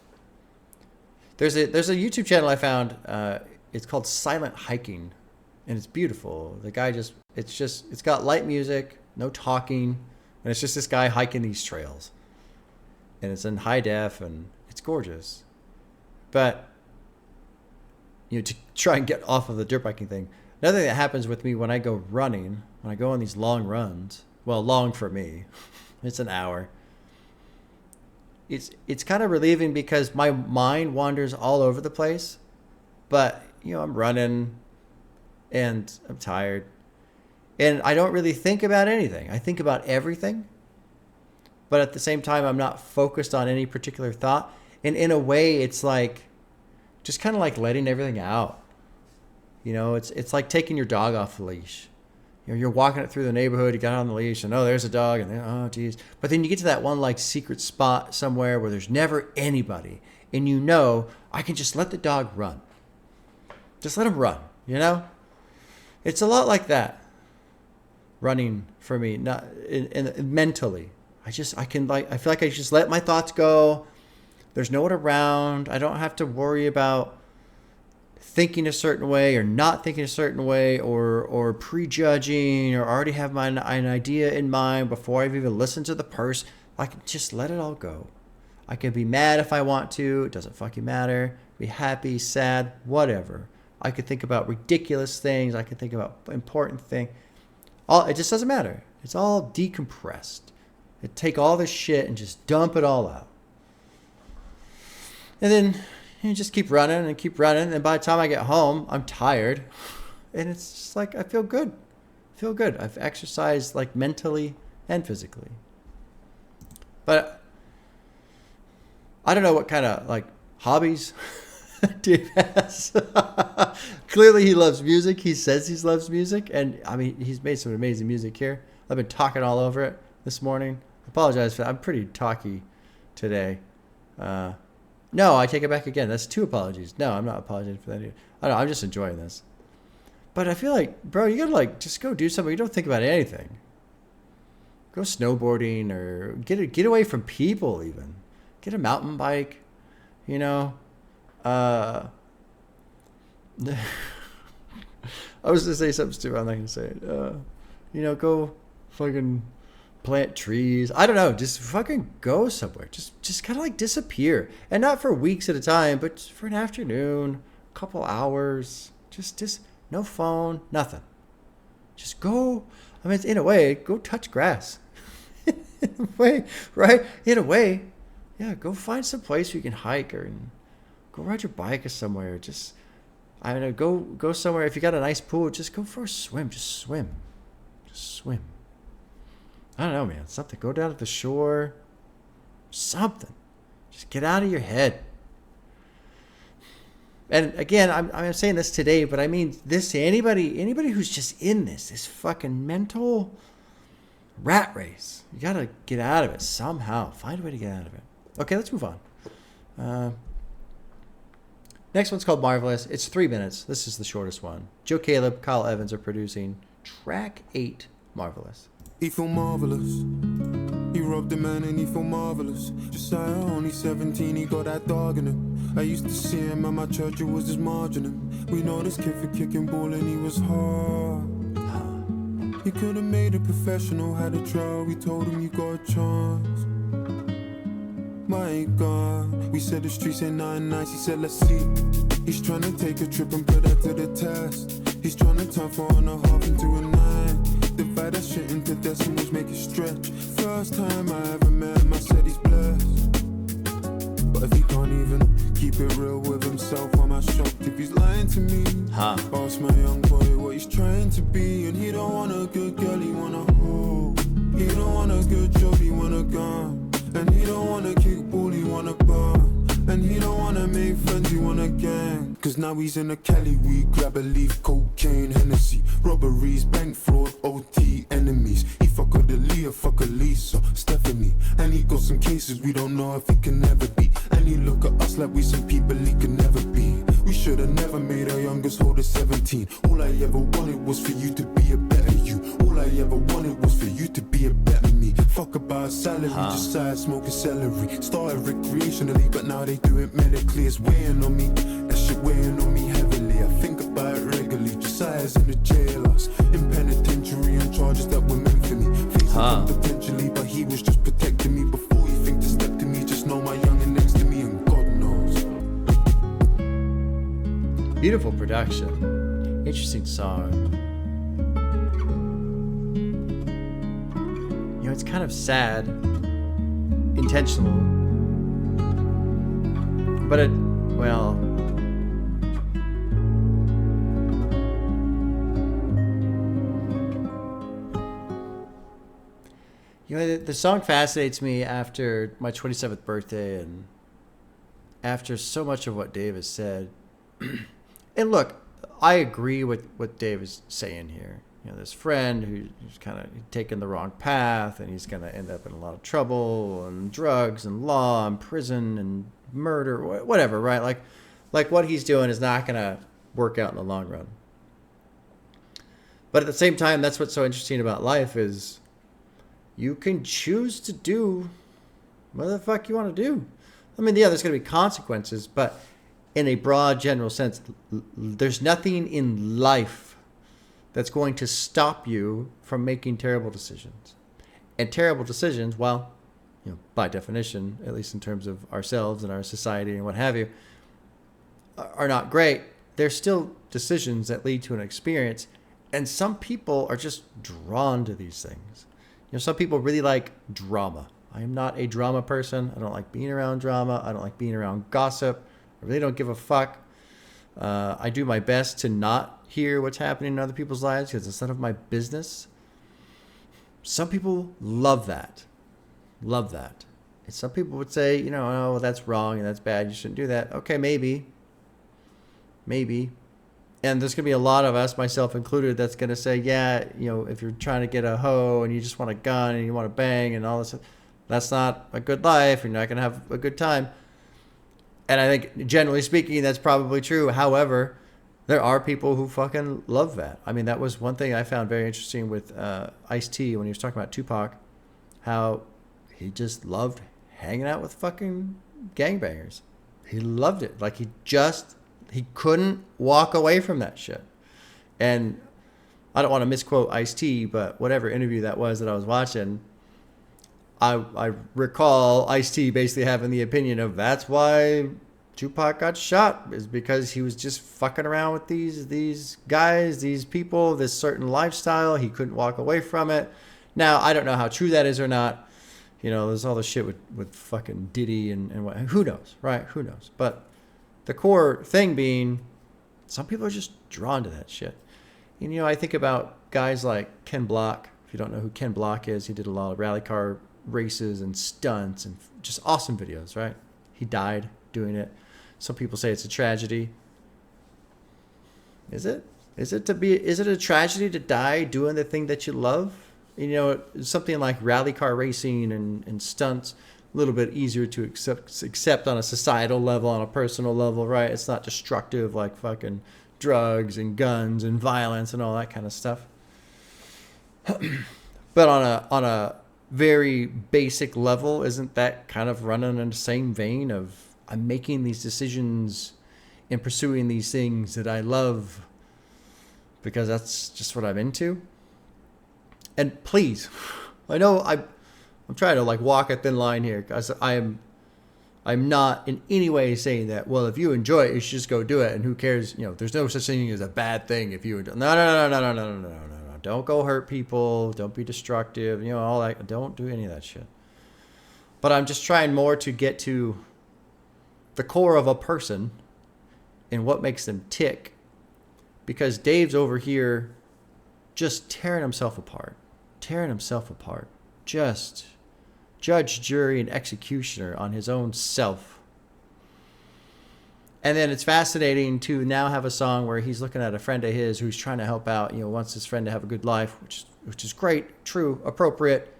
there's a YouTube channel I found. It's called Silent Hiking, and it's beautiful. The guy it's got light music, no talking, and it's just this guy hiking these trails, and it's in high def, and it's gorgeous. But you know, to try and get off of the dirt biking thing, another thing that happens with me when I go running, when I go on these long runs, well, long for me, it's an hour. It's kind of relieving because my mind wanders all over the place, but you know, I'm running and I'm tired and I don't really think about anything. I think about everything, but at the same time, I'm not focused on any particular thought. And in a way, it's like just kind of like letting everything out. You know, it's like taking your dog off the leash. You know, you're walking it through the neighborhood, you got it on the leash, and oh, there's a dog, and then, oh, geez. But then you get to that one like secret spot somewhere where there's never anybody, and you know, I can just let the dog run. Just let him run, you know? It's a lot like that. Running for me, not in mentally. I feel like I just let my thoughts go. There's no one around. I don't have to worry about thinking a certain way or not thinking a certain way or prejudging or already have an idea in mind before I've even listened to the person. I can just let it all go. I can be mad if I want to. It doesn't fucking matter. Be happy, sad, whatever. I could think about ridiculous things. I could think about important things. It just doesn't matter. It's all decompressed. Take all this shit and just dump it all out. And then you just keep running and keep running. And by the time I get home, I'm tired. And it's just like, I feel good. I've exercised like mentally and physically. But I don't know what kind of like hobbies Dave has. Clearly he loves music. He says he loves music. And I mean, he's made some amazing music here. I've been talking all over it this morning. I apologize for that. I'm pretty talky today. No, I take it back again. That's 2 apologies. No, I'm not apologizing for that either. I don't know, I'm just enjoying this. But I feel like, bro, you gotta like just go do something. You don't think about anything. Go snowboarding or get away from people even. Get a mountain bike, you know. I was gonna say something stupid. I'm not gonna say it. You know, go fucking plant trees. I don't know. Just fucking go somewhere. Just kind of like disappear, and not for weeks at a time, but just for an afternoon, a couple hours. Just no phone, nothing. Just go. I mean, in a way, go touch grass. In a way, right? In a way, yeah. Go find some place where you can hike or go ride your bike or somewhere. Just, I don't know. Go somewhere. If you got a nice pool, just go for a swim. Just swim. I don't know, man. Something. Go down to the shore. Something. Just get out of your head. And again, I'm saying this today, but I mean this to anybody who's just in this fucking mental rat race. You gotta get out of it somehow. Find a way to get out of it. Okay, let's move on. Next one's called Marvellous. It's 3 minutes. This is the shortest one. Joe Caleb, Kyle Evans are producing track 8, Marvellous. He feel marvelous. He robbed a man and he feel marvelous. Josiah, only 17, he got that dog in him. I used to see him at my church, it was just margin him. We know this kid for kicking ball and he was hard. He could have made a professional, had a trial, we told him you got a chance. My God, we said the streets ain't nothing nice, he said let's see. He's trying to take a trip and put that to the test. He's trying to turn 4.5 into a 9. Divide that shit into decimals, make it stretch. First time I ever met him, I said he's blessed. But if he can't even keep it real with himself, I'm not shocked if he's lying to me. Ask my young boy what he's trying to be. And he don't want a good girl, he want a hoe. He don't want a good job, he want a gun. And he don't want a kick ball, he want a bar. And he don't wanna make friends, he want a gang. Cause now he's in a Cali weed, grab a leaf, cocaine, Hennessy. Robberies, bank fraud, OT, enemies. He fuck with Aaliyah, fuck Lisa, Stephanie. And he got some cases we don't know if he can ever beat. And he look at us like we some people he can never be. We should've never made our youngest hold at 17. All I ever wanted was for you to be a better you. All I ever wanted was for you to be a better me. Fuck about salary, just started smoking celery. Started recreationally, but now they do it medically. It's weighing on me, that shit weighing on me heavily. I think about it regularly. Josiah's in the jailhouse, in penitentiary on charges that were meant for me. Facing them potentially, but he was just protecting me. Before you think to step to me, just know my youngin' next to me, and God knows. Beautiful production. Interesting song. You know, it's kind of sad. Intentional. But it, well... You know, the song fascinates me after my 27th birthday and after so much of what Dave has said. And look, I agree with what Dave is saying here. You know, this friend who's kind of taken the wrong path and he's going to end up in a lot of trouble and drugs and law and prison and murder, whatever, right? Like what he's doing is not going to work out in the long run. But at the same time, that's what's so interesting about life is you can choose to do what the fuck you want to do. I mean, yeah, there's going to be consequences, but in a broad general sense, there's nothing in life that's going to stop you from making terrible decisions. And terrible decisions, well, you know, by definition, at least in terms of ourselves and our society and what have you, are not great. They're still decisions that lead to an experience. And some people are just drawn to these things. You know, some people really like drama. I am not a drama person. I don't like being around drama. I don't like being around gossip. I really don't give a fuck. I do my best to not hear what's happening in other people's lives because it's none of my business. Some people love that. Love that. And some people would say, you know, oh, that's wrong and that's bad. You shouldn't do that. Okay, maybe. Maybe. And there's going to be a lot of us, myself included, that's going to say, yeah, you know, if you're trying to get a hoe and you just want a gun and you want to bang and all this, that's not a good life. You're not going to have a good time. And I think, generally speaking, that's probably true. However, there are people who fucking love that. I mean, that was one thing I found very interesting with Ice-T when he was talking about Tupac, how he just loved hanging out with fucking gangbangers. He loved it. Like, he couldn't walk away from that shit. And I don't want to misquote Ice-T, but whatever interview that was that I was watching, I recall Ice-T basically having the opinion of that's why Tupac got shot, is because he was just fucking around with these guys, these people, this certain lifestyle. He couldn't walk away from it. Now, I don't know how true that is or not. You know, there's all this shit with fucking Diddy and what, who knows, right? Who knows? But the core thing being, some people are just drawn to that shit. And, you know, I think about guys like Ken Block. If you don't know who Ken Block is, he did a lot of rally car races and stunts and just awesome videos, right? He died doing it. Some people say it's a tragedy. Is it? Is it a tragedy to die doing the thing that you love? You know, something like rally car racing and stunts, a little bit easier to accept on a societal level, on a personal level, right? It's not destructive like fucking drugs and guns and violence and all that kind of stuff. But on a very basic level, isn't that kind of running in the same vein of I'm making these decisions and pursuing these things that I love because that's just what I'm into? And please, I know I'm trying to like walk a thin line here because I'm not in any way saying that, well, if you enjoy it, you should just go do it. And who cares? You know, there's no such thing as a bad thing if you enjoy. No. Don't go hurt people. Don't be destructive. You know, all that. Don't do any of that shit. But I'm just trying more to get to the core of a person and what makes them tick. Because Dave's over here just tearing himself apart. Just judge, jury, and executioner on his own self. And then it's fascinating to now have a song where he's looking at a friend of his who's trying to help out, you know, wants his friend to have a good life, which is great, true, appropriate,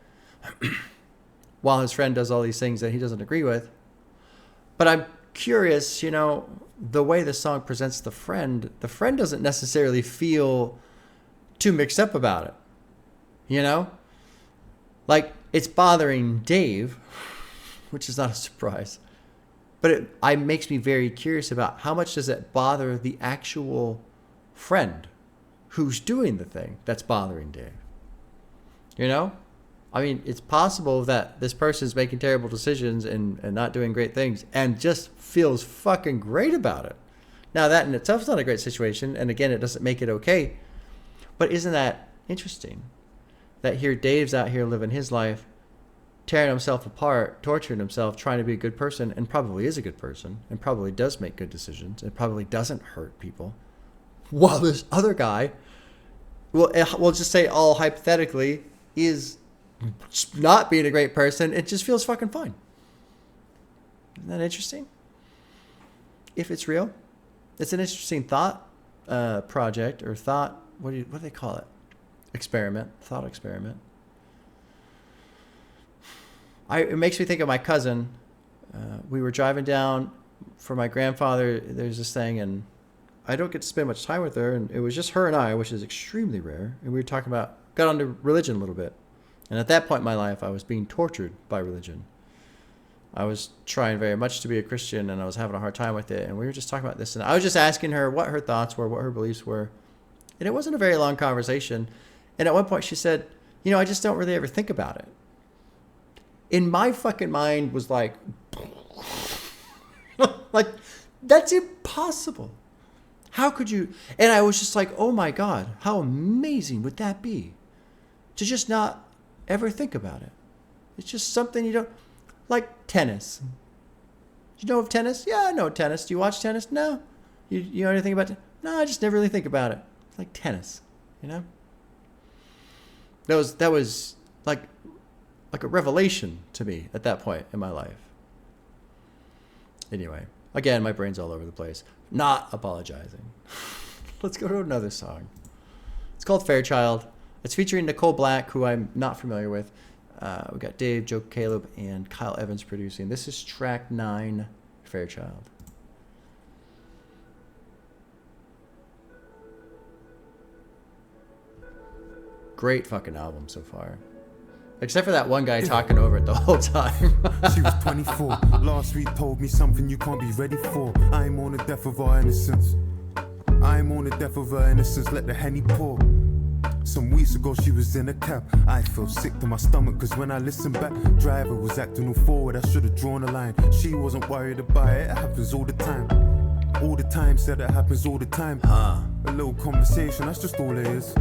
while his friend does all these things that he doesn't agree with. But I'm curious, you know, the way the song presents the friend doesn't necessarily feel too mixed up about it. You know? Like, it's bothering Dave, which is not a surprise. But it makes me very curious about how much does it bother the actual friend who's doing the thing that's bothering Dave. You know? I mean, it's possible that this person's making terrible decisions and not doing great things and just feels fucking great about it. Now, that in itself is not a great situation. And again, it doesn't make it okay. But isn't that interesting? That here Dave's out here living his life, tearing himself apart, torturing himself, trying to be a good person, and probably is a good person, and probably does make good decisions, and probably doesn't hurt people. While this other guy, we'll just say all hypothetically, is not being a great person. It just feels fucking fine. Isn't that interesting? If it's real, it's an interesting thought project or thought. What do they call it? Thought experiment. It makes me think of my cousin. We were driving down for my grandfather. There's this thing, and I don't get to spend much time with her, and it was just her and I, which is extremely rare. And we were talking about, got onto religion a little bit. And at that point in my life, I was being tortured by religion. I was trying very much to be a Christian, and I was having a hard time with it. And we were just talking about this, and I was just asking her what her thoughts were, what her beliefs were. And it wasn't a very long conversation. And at one point she said, you know, I just don't really ever think about it. In my fucking mind was like, like, that's impossible. How could you? And I was just like, oh my God, how amazing would that be? To just not ever think about it. It's just something you don't, like tennis. Do you know of tennis? Yeah, I know tennis. Do you watch tennis? No. You know anything about tennis? No, I just never really think about it. It's like tennis, you know? That was like a revelation to me at that point in my life. Anyway, again, my brain's all over the place. Not apologizing. Let's go to another song. It's called Fairchild. It's featuring Nicole Black, who I'm not familiar with. We got Dave, Joe Caleb, and Kyle Evans producing. This is track 9, Fairchild. Great fucking album so far. Except for that one guy talking over it the whole time. She was 24. Last week told me something you can't be ready for. I'm on the death of our innocence. I'm on the death of her innocence. Let the Henny pour. Some weeks ago she was in a cab. I felt sick to my stomach cause when I listened back, driver was acting all forward. I should have drawn a line. She wasn't worried about it. It happens all the time. All the time, said it happens all the time. A little conversation, that's just all it is.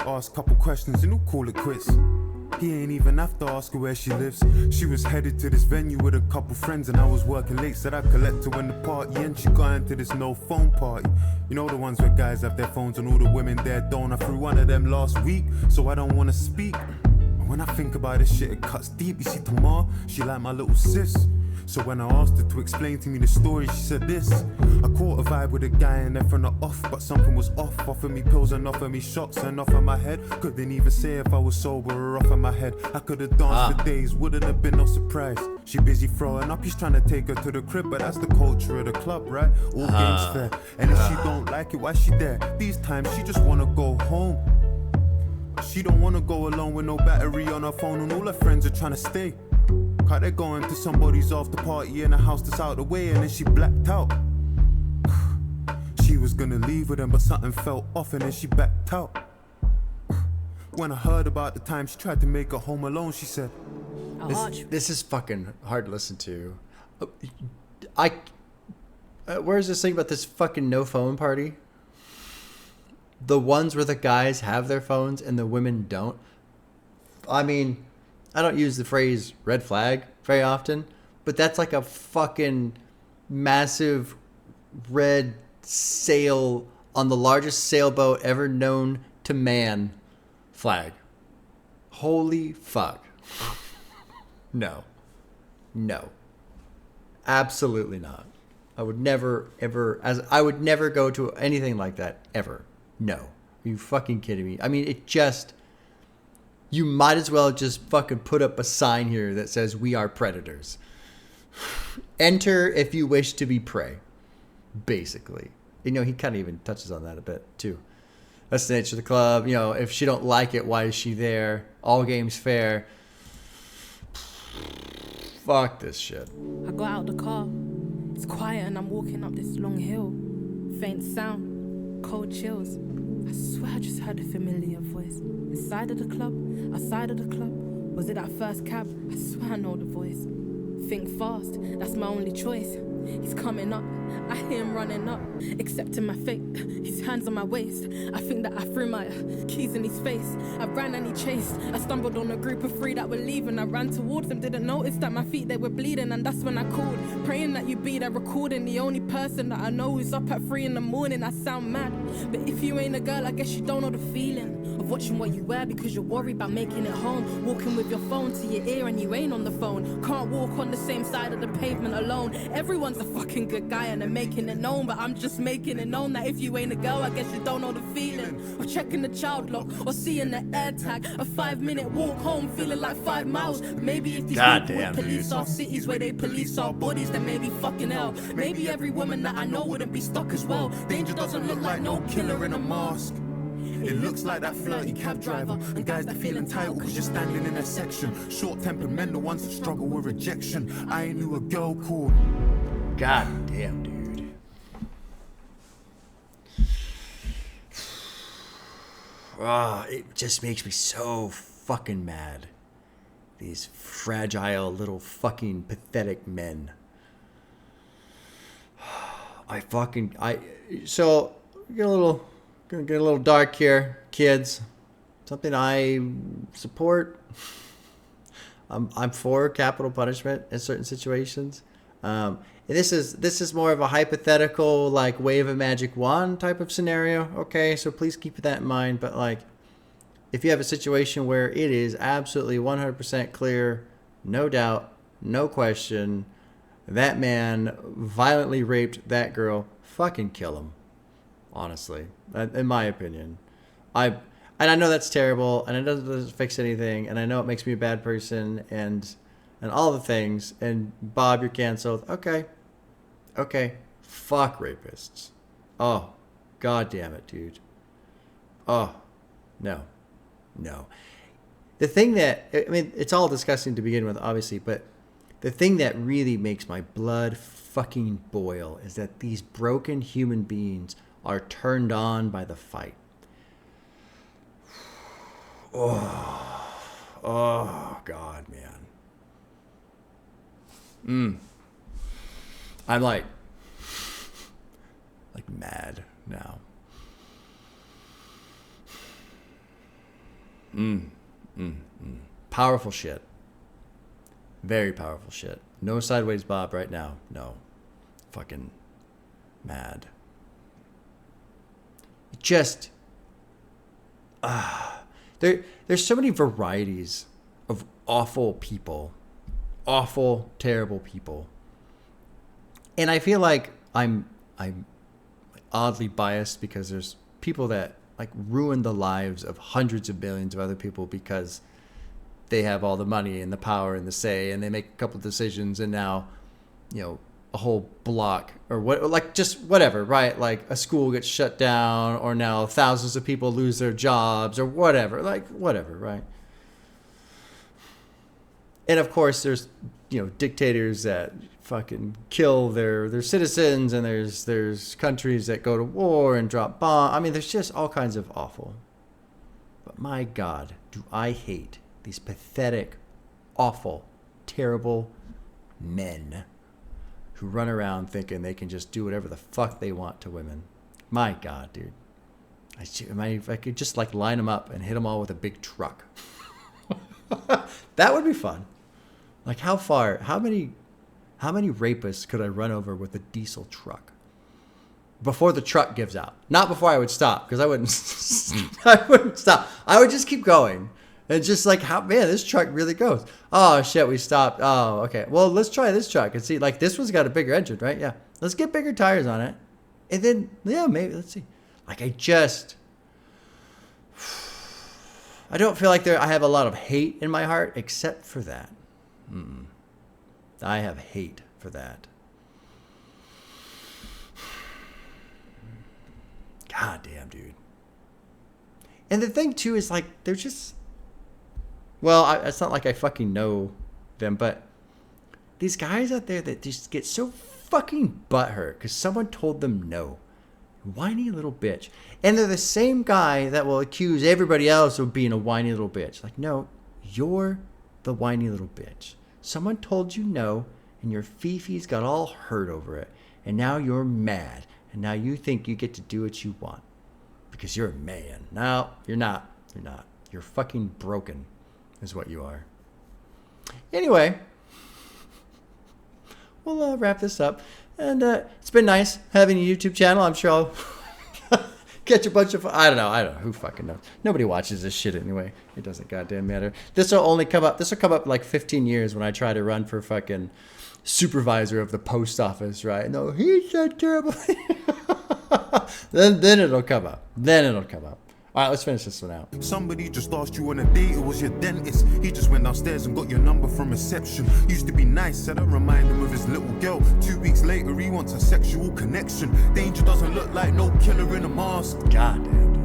Ask a couple questions and he'll call it quits. He ain't even have to ask her where she lives. She was headed to this venue with a couple friends and I was working late, said I'd collect her when the party and she got into this no phone party. You know the ones where guys have their phones and all the women there don't. I threw one of them last week, so I don't wanna speak. But when I think about this shit, it cuts deep. You see, Tamar, she like my little sis. So when I asked her to explain to me the story, she said this. I caught a vibe with a guy and then from the off, but something was off. Offered me pills and offered me shots and off of my head. Couldn't even say if I was sober or off of my head. I could have danced for days, wouldn't have been no surprise. She busy throwing up, he's trying to take her to the crib, but that's the culture of the club, right? All games fair. And if she don't like it, why she there? These times she just wanna go home. She don't wanna go alone with no battery on her phone, and all her friends are trying to stay. Cause they're going to somebody's after party in a house that's out of the way, and then she blacked out. She was gonna leave with them, but something felt off, and then she backed out. When I heard about the time she tried to make her home alone, she said, This is fucking hard to listen to. Where's this thing about this fucking no phone party? The ones where the guys have their phones and the women don't. I mean, I don't use the phrase red flag very often, but that's like a fucking massive red sail on the largest sailboat ever known to man flag. Holy fuck. No. Absolutely not. I would never, ever, I would never go to anything like that, ever. No. Are you fucking kidding me? I mean, you might as well just fucking put up a sign here that says, we are predators. Enter if you wish to be prey. Basically. He kind of even touches on that a bit, too. That's the nature of the club. If she don't like it, why is she there? All games fair. Fuck this shit. I got out the car. It's quiet and I'm walking up this long hill. Faint sound, cold chills. I swear I just heard a familiar voice. Inside of the club, outside of the club. Was it that first cab? I swear I know the voice. Think fast, that's my only choice. He's coming up, I hear him running up, accepting my fate. His hands on my waist. I think that I threw my keys in his face. I ran and he chased. I stumbled on a group of three that were leaving. I ran towards them, didn't notice that my feet they were bleeding, and that's when I called, praying that you be there recording. The only person that I know who's up at 3 a.m. I sound mad, but if you ain't a girl, I guess you don't know the feeling of watching what you wear because you're worried about making it home. Walking with your phone to your ear and you ain't on the phone. Can't walk on the same side of the pavement alone. Everyone's a fucking good guy and they're making it known, but I'm just making it known that if you ain't a girl, I guess you don't know the feeling of checking the child lock or seeing the air tag. A 5-minute walk home feeling like 5 miles. Maybe if these people would police our cities where they police our bodies, then maybe fucking hell. Maybe every woman that I know wouldn't be stuck as well. Danger doesn't look like no killer in a mask. it looks like that flirty cab driver and guys that feel entitled because you're standing in a section. Short-tempered men, the ones that struggle with rejection. I knew a girl called. God damn, dude. It just makes me so fucking mad. These fragile little fucking pathetic men. So gonna get a little dark here, kids. Something I support. I'm for capital punishment in certain situations. And this is more of a hypothetical, like wave a magic wand type of scenario. Okay, so please keep that in mind. But like, if you have a situation where it is absolutely 100% clear, no doubt, no question, that man violently raped that girl, fucking kill him. Honestly, in my opinion. I know that's terrible, and it doesn't fix anything, and I know it makes me a bad person, and all the things. And Bob, you're canceled. Okay. Fuck rapists. Oh, god damn it, dude. Oh, no. The thing that, I mean, it's all disgusting to begin with, obviously, but the thing that really makes my blood fucking boil is that these broken human beings are turned on by the fight. Oh, God, man. I'm like mad now. Powerful shit. Very powerful shit. No sideways Bob right now. No. Fucking mad. Just there's so many varieties of awful people. Awful, terrible people. And I feel like I'm oddly biased because there's people that like ruin the lives of hundreds of billions of other people because they have all the money and the power and the say, and they make a couple decisions, and now, a whole block or what, like just whatever, right? Like a school gets shut down, or now thousands of people lose their jobs, or whatever, like whatever, right? And of course, there's dictators that fucking kill their citizens, and there's countries that go to war and drop bombs. I mean, there's just all kinds of awful. But my God, do I hate these pathetic, awful, terrible men who run around thinking they can just do whatever the fuck they want to women. My God, dude. If I could just like line them up and hit them all with a big truck. That would be fun. Like how many rapists could I run over with a diesel truck before the truck gives out? Not before I would stop, because I wouldn't stop. I would just keep going. And just like, this truck really goes. Oh, shit, we stopped. Oh, okay. Well, let's try this truck and see. Like, this one's got a bigger engine, right? Yeah. Let's get bigger tires on it. And then, yeah, maybe, let's see. Like, I don't feel like I have a lot of hate in my heart, except for that. I have hate for that. God damn, dude. And the thing, too, is like, they're just... Well, it's not like I fucking know them, but these guys out there that just get so fucking butthurt because someone told them no. Whiny little bitch. And they're the same guy that will accuse everybody else of being a whiny little bitch. Like, no, you're the whiny little bitch. Someone told you no, and your fifis got all hurt over it. And now you're mad. And now you think you get to do what you want. Because you're a man. No, you're not. You're not. You're fucking broken. Is what you are. Anyway, we'll wrap this up. And it's been nice having a YouTube channel. I'm sure I'll catch a bunch of... I don't know. Who fucking knows? Nobody watches this shit anyway. It doesn't goddamn matter. This will come up like 15 years when I try to run for fucking supervisor of the post office, right? No, he's so terrible. then it'll come up. All right, let's finish this one out. Somebody just asked you on a date, it was your dentist. He just went downstairs and got your number from reception. Used to be nice, said I remind him of his little girl. 2 weeks later, he wants a sexual connection. Danger doesn't look like no killer in a mask. God damn.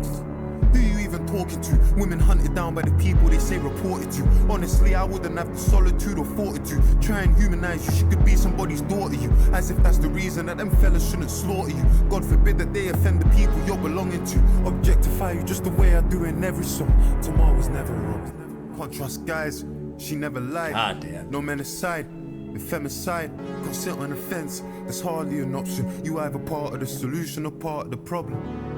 Who you even talking to? Women hunted down by the people they say reported to. Honestly, I wouldn't have the solitude or fortitude. Try and humanize you, she could be somebody's daughter you. As if that's the reason that them fellas shouldn't slaughter you. God forbid that they offend the people you're belonging to. Objectify you just the way I do in every song. Tomorrow's never wrong. Can't trust guys, she never lied. God damn. No men aside, femicide. Can't sit on the fence, that's hardly an option. You either part of the solution or part of the problem.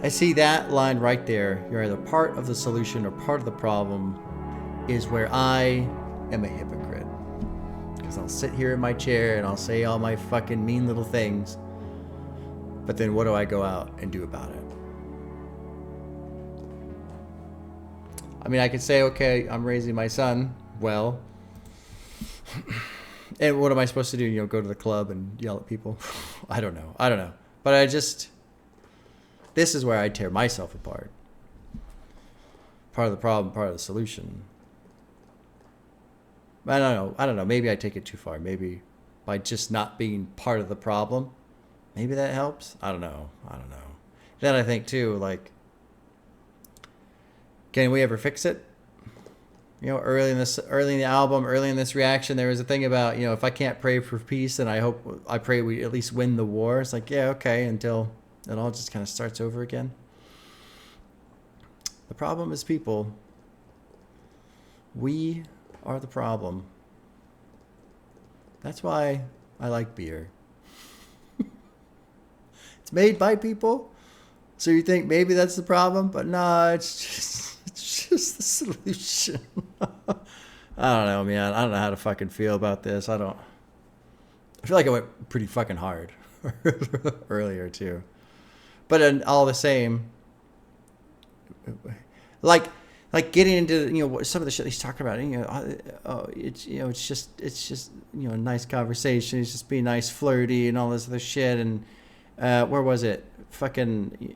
I see that line right there. You're either part of the solution or part of the problem, is where I am a hypocrite. Because I'll sit here in my chair and I'll say all my fucking mean little things. But then what do I go out and do about it? I mean, I could say, okay, I'm raising my son well. And what am I supposed to do? Go to the club and yell at people? I don't know. But this is where I tear myself apart. Part of the problem, part of the solution. I don't know. Maybe I take it too far. Maybe by just not being part of the problem, maybe that helps. I don't know. Then I think too, like, can we ever fix it? Early in the album, early in this reaction, there was a thing about, if I can't pray for peace, then I pray we at least win the war. It's like, yeah, okay, until it all just kind of starts over again. The problem is people. We are the problem. That's why I like beer. It's made by people, so you think maybe that's the problem, but no, it's just the solution. I don't know, man. I don't know how to fucking feel about this. I feel like I went pretty fucking hard earlier too. But all the same, like getting into some of the shit he's talking about. It's just a nice conversation. It's just being nice, flirty, and all this other shit. And where was it? Fucking,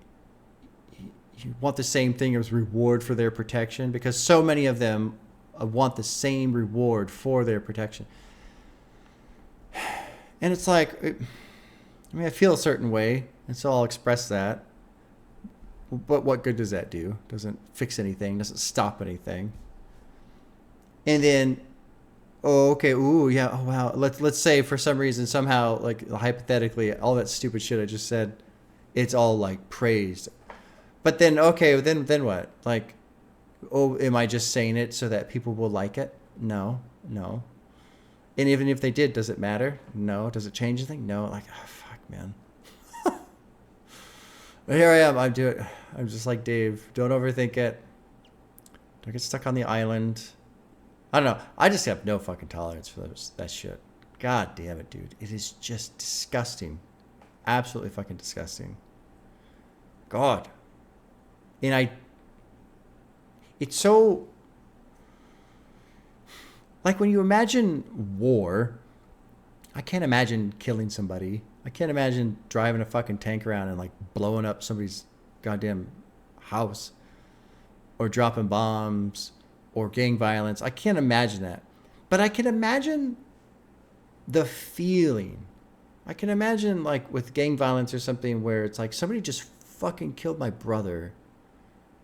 you want the same thing as reward for their protection, because so many of them want the same reward for their protection. And it's like, I mean, I feel a certain way, and so I'll express that. But what good does that do? Doesn't fix anything, doesn't stop anything. And then, oh, okay, ooh, yeah, oh, wow. Let's say for some reason, somehow, like, hypothetically, all that stupid shit I just said, it's all, like, praised. But then, okay, then what? Like, oh, am I just saying it so that people will like it? No. And even if they did, does it matter? No. Does it change anything? No. Like, oh, fuck, man. But here I am. I'm just like Dave. Don't overthink it. Don't get stuck on the island. I don't know. I just have no fucking tolerance for that shit. God damn it, dude. It is just disgusting. Absolutely fucking disgusting. God. And it's so, like, when you imagine war, I can't imagine killing somebody. I can't imagine driving a fucking tank around and, like, blowing up somebody's goddamn house or dropping bombs or gang violence. I can't imagine that. But I can imagine the feeling. I can imagine, like, with gang violence or something where it's like somebody just fucking killed my brother,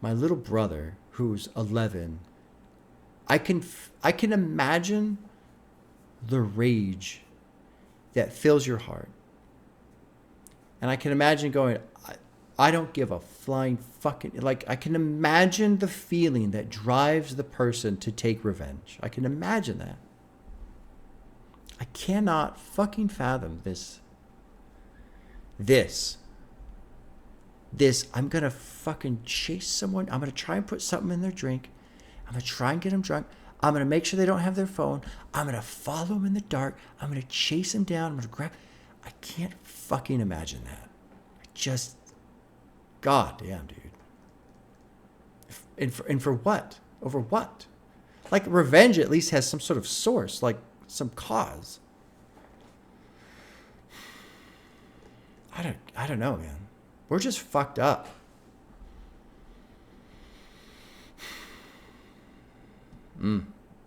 my little brother, who's 11. I can imagine the rage that fills your heart. And I can imagine going, I don't give a flying fucking... Like, I can imagine the feeling that drives the person to take revenge. I can imagine that. I cannot fucking fathom this. I'm going to fucking chase someone. I'm going to try and put something in their drink. I'm going to try and get them drunk. I'm going to make sure they don't have their phone. I'm going to follow them in the dark. I'm going to chase them down. I'm going to grab... I can't fucking imagine that. God damn, dude. And for what? Over what? Like, revenge at least has some sort of source, like some cause. I don't know, man. We're just fucked up.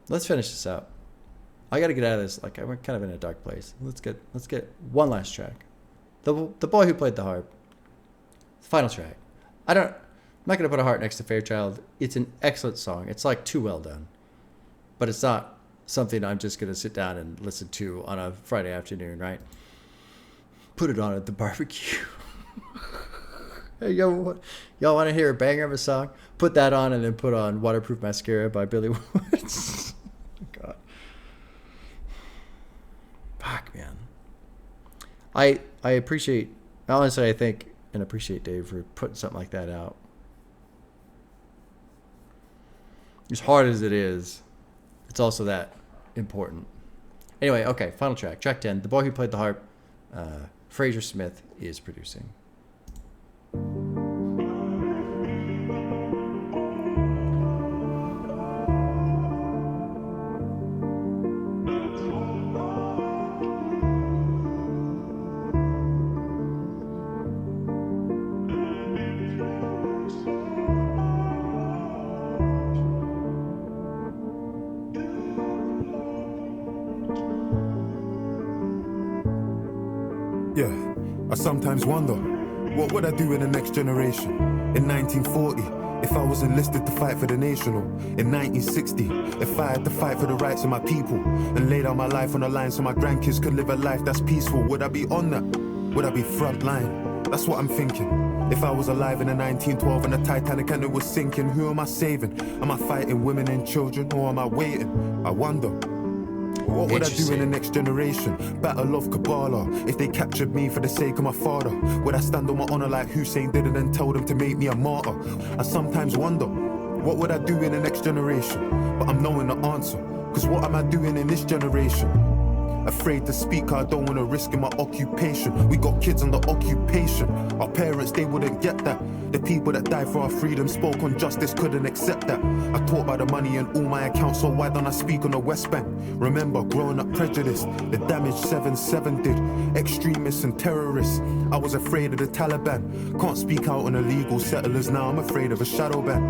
Let's finish this up. I got to get out of this. Like, we're kind of in a dark place. Let's get one last track. The boy who played the harp. The final track. I'm not going to put a heart next to Fairchild. It's an excellent song. It's like too well done. But it's not something I'm just going to sit down and listen to on a Friday afternoon, right? Put it on at the barbecue. Hey, y'all want to hear a banger of a song? Put that on and then put on Waterproof Mascara by Billy Woods. God. Fuck, man. I appreciate, honestly, I think and appreciate Dave for putting something like that out. As hard as it is, it's also that important. Anyway, okay, final track. Track 10. The boy who played the harp, Fraser Smith, is producing. Yeah, I sometimes wonder, what would I do in the next generation? In 1940, if I was enlisted to fight for the nation, or in 1960, if I had to fight for the rights of my people and lay down my life on the line so my grandkids could live a life that's peaceful, would I be on that? Would I be front line? That's what I'm thinking. If I was alive in the 1912 and the Titanic and it was sinking, who am I saving? Am I fighting women and children, or am I waiting? I wonder. What would I do in the next generation? Battle of Kabbalah. If they captured me for the sake of my father, would I stand on my honor like Hussein did and tell them to make me a martyr? I sometimes wonder, what would I do in the next generation? But I'm knowing the answer, cause what am I doing in this generation? Afraid to speak, I don't wanna risk in my occupation. We got kids under occupation. Our parents, they wouldn't get that. The people that died for our freedom spoke on justice, couldn't accept that. I talk about the money in all my accounts, so why don't I speak on the West Bank? Remember, growing up prejudiced, the damage 7/7 did. Extremists and terrorists, I was afraid of the Taliban. Can't speak out on illegal settlers now, I'm afraid of a shadow ban.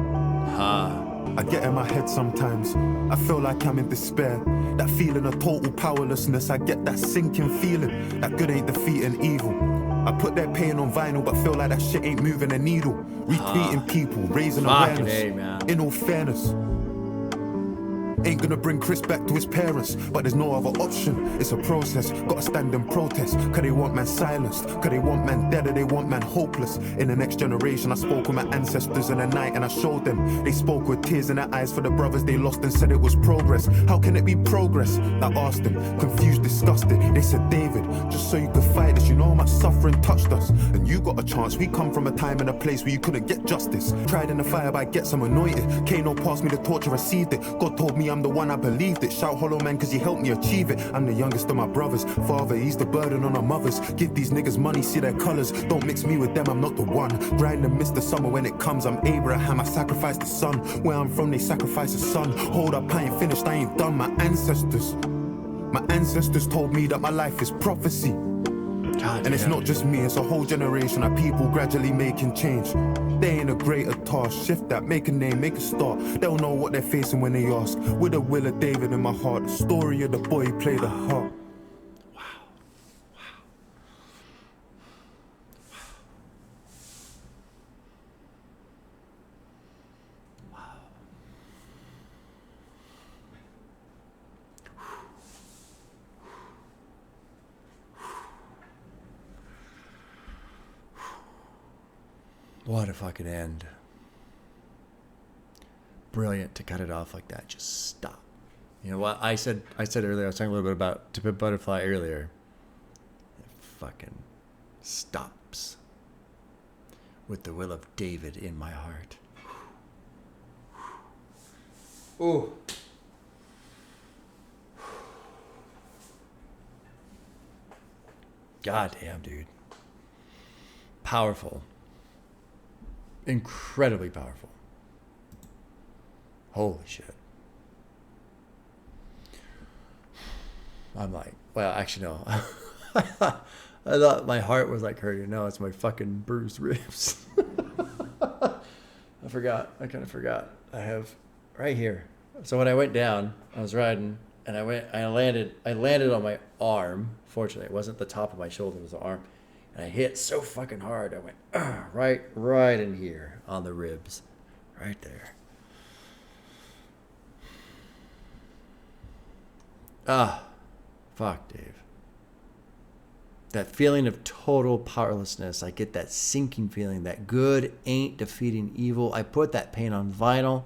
I get in my head sometimes. I feel like I'm in despair. That feeling of total powerlessness. I get that sinking feeling that good ain't defeating evil. I put their pain on vinyl, but feel like that shit ain't moving a needle. Retweeting people, raising Fucking awareness. A, man. In all fairness, ain't gonna bring Chris back to his parents, but there's no other option. It's a process, gotta stand and protest. Cause they want man silenced, cause they want man dead, or they want man hopeless. In the next generation, I spoke with my ancestors in the night and I showed them. They spoke with tears in their eyes for the brothers they lost and said it was progress. How can it be progress? I asked them, confused, disgusted. They said, David, just so you could fight this, you know how much suffering touched us. And you got a chance, we come from a time and a place where you couldn't get justice. Tried in the fire, but I get some anointed. Kano passed me the torch, I received it. God told me I'm the one, I believed it. Shout hollow man cause he helped me achieve it. I'm the youngest of my brothers. Father, he's the burden on our mothers. Give these niggas money, see their colors. Don't mix me with them, I'm not the one. Grind and miss the summer when it comes. I'm Abraham, I sacrifice the son. Where I'm from, they sacrifice the son. Hold up, I ain't finished, I ain't done. My ancestors told me that my life is prophecy. And it's not just me, it's a whole generation of people gradually making change. They ain't a greater task, shift that, make a name, make a start. They'll know what they're facing when they ask. With the will of David in my heart, the story of the boy who played the harp. What a fucking end. Brilliant to cut it off like that. Just stop. You know what I said earlier, I was talking a little bit about To Pimp Butterfly earlier. It fucking stops with the will of David in my heart. Ooh. God damn, dude. Powerful. Incredibly powerful. Holy shit. I'm like, well, actually, no. I thought my heart was like hurting. No, it's my fucking bruised ribs. I forgot. I kind of forgot. I have right here. So when I went down, I was riding, and I landed on my arm. Fortunately, it wasn't the top of my shoulder, it was the arm. And I hit so fucking hard, I went right in here on the ribs. Right there. Fuck, Dave. That feeling of total powerlessness. I get that sinking feeling that good ain't defeating evil. I put that pain on vinyl,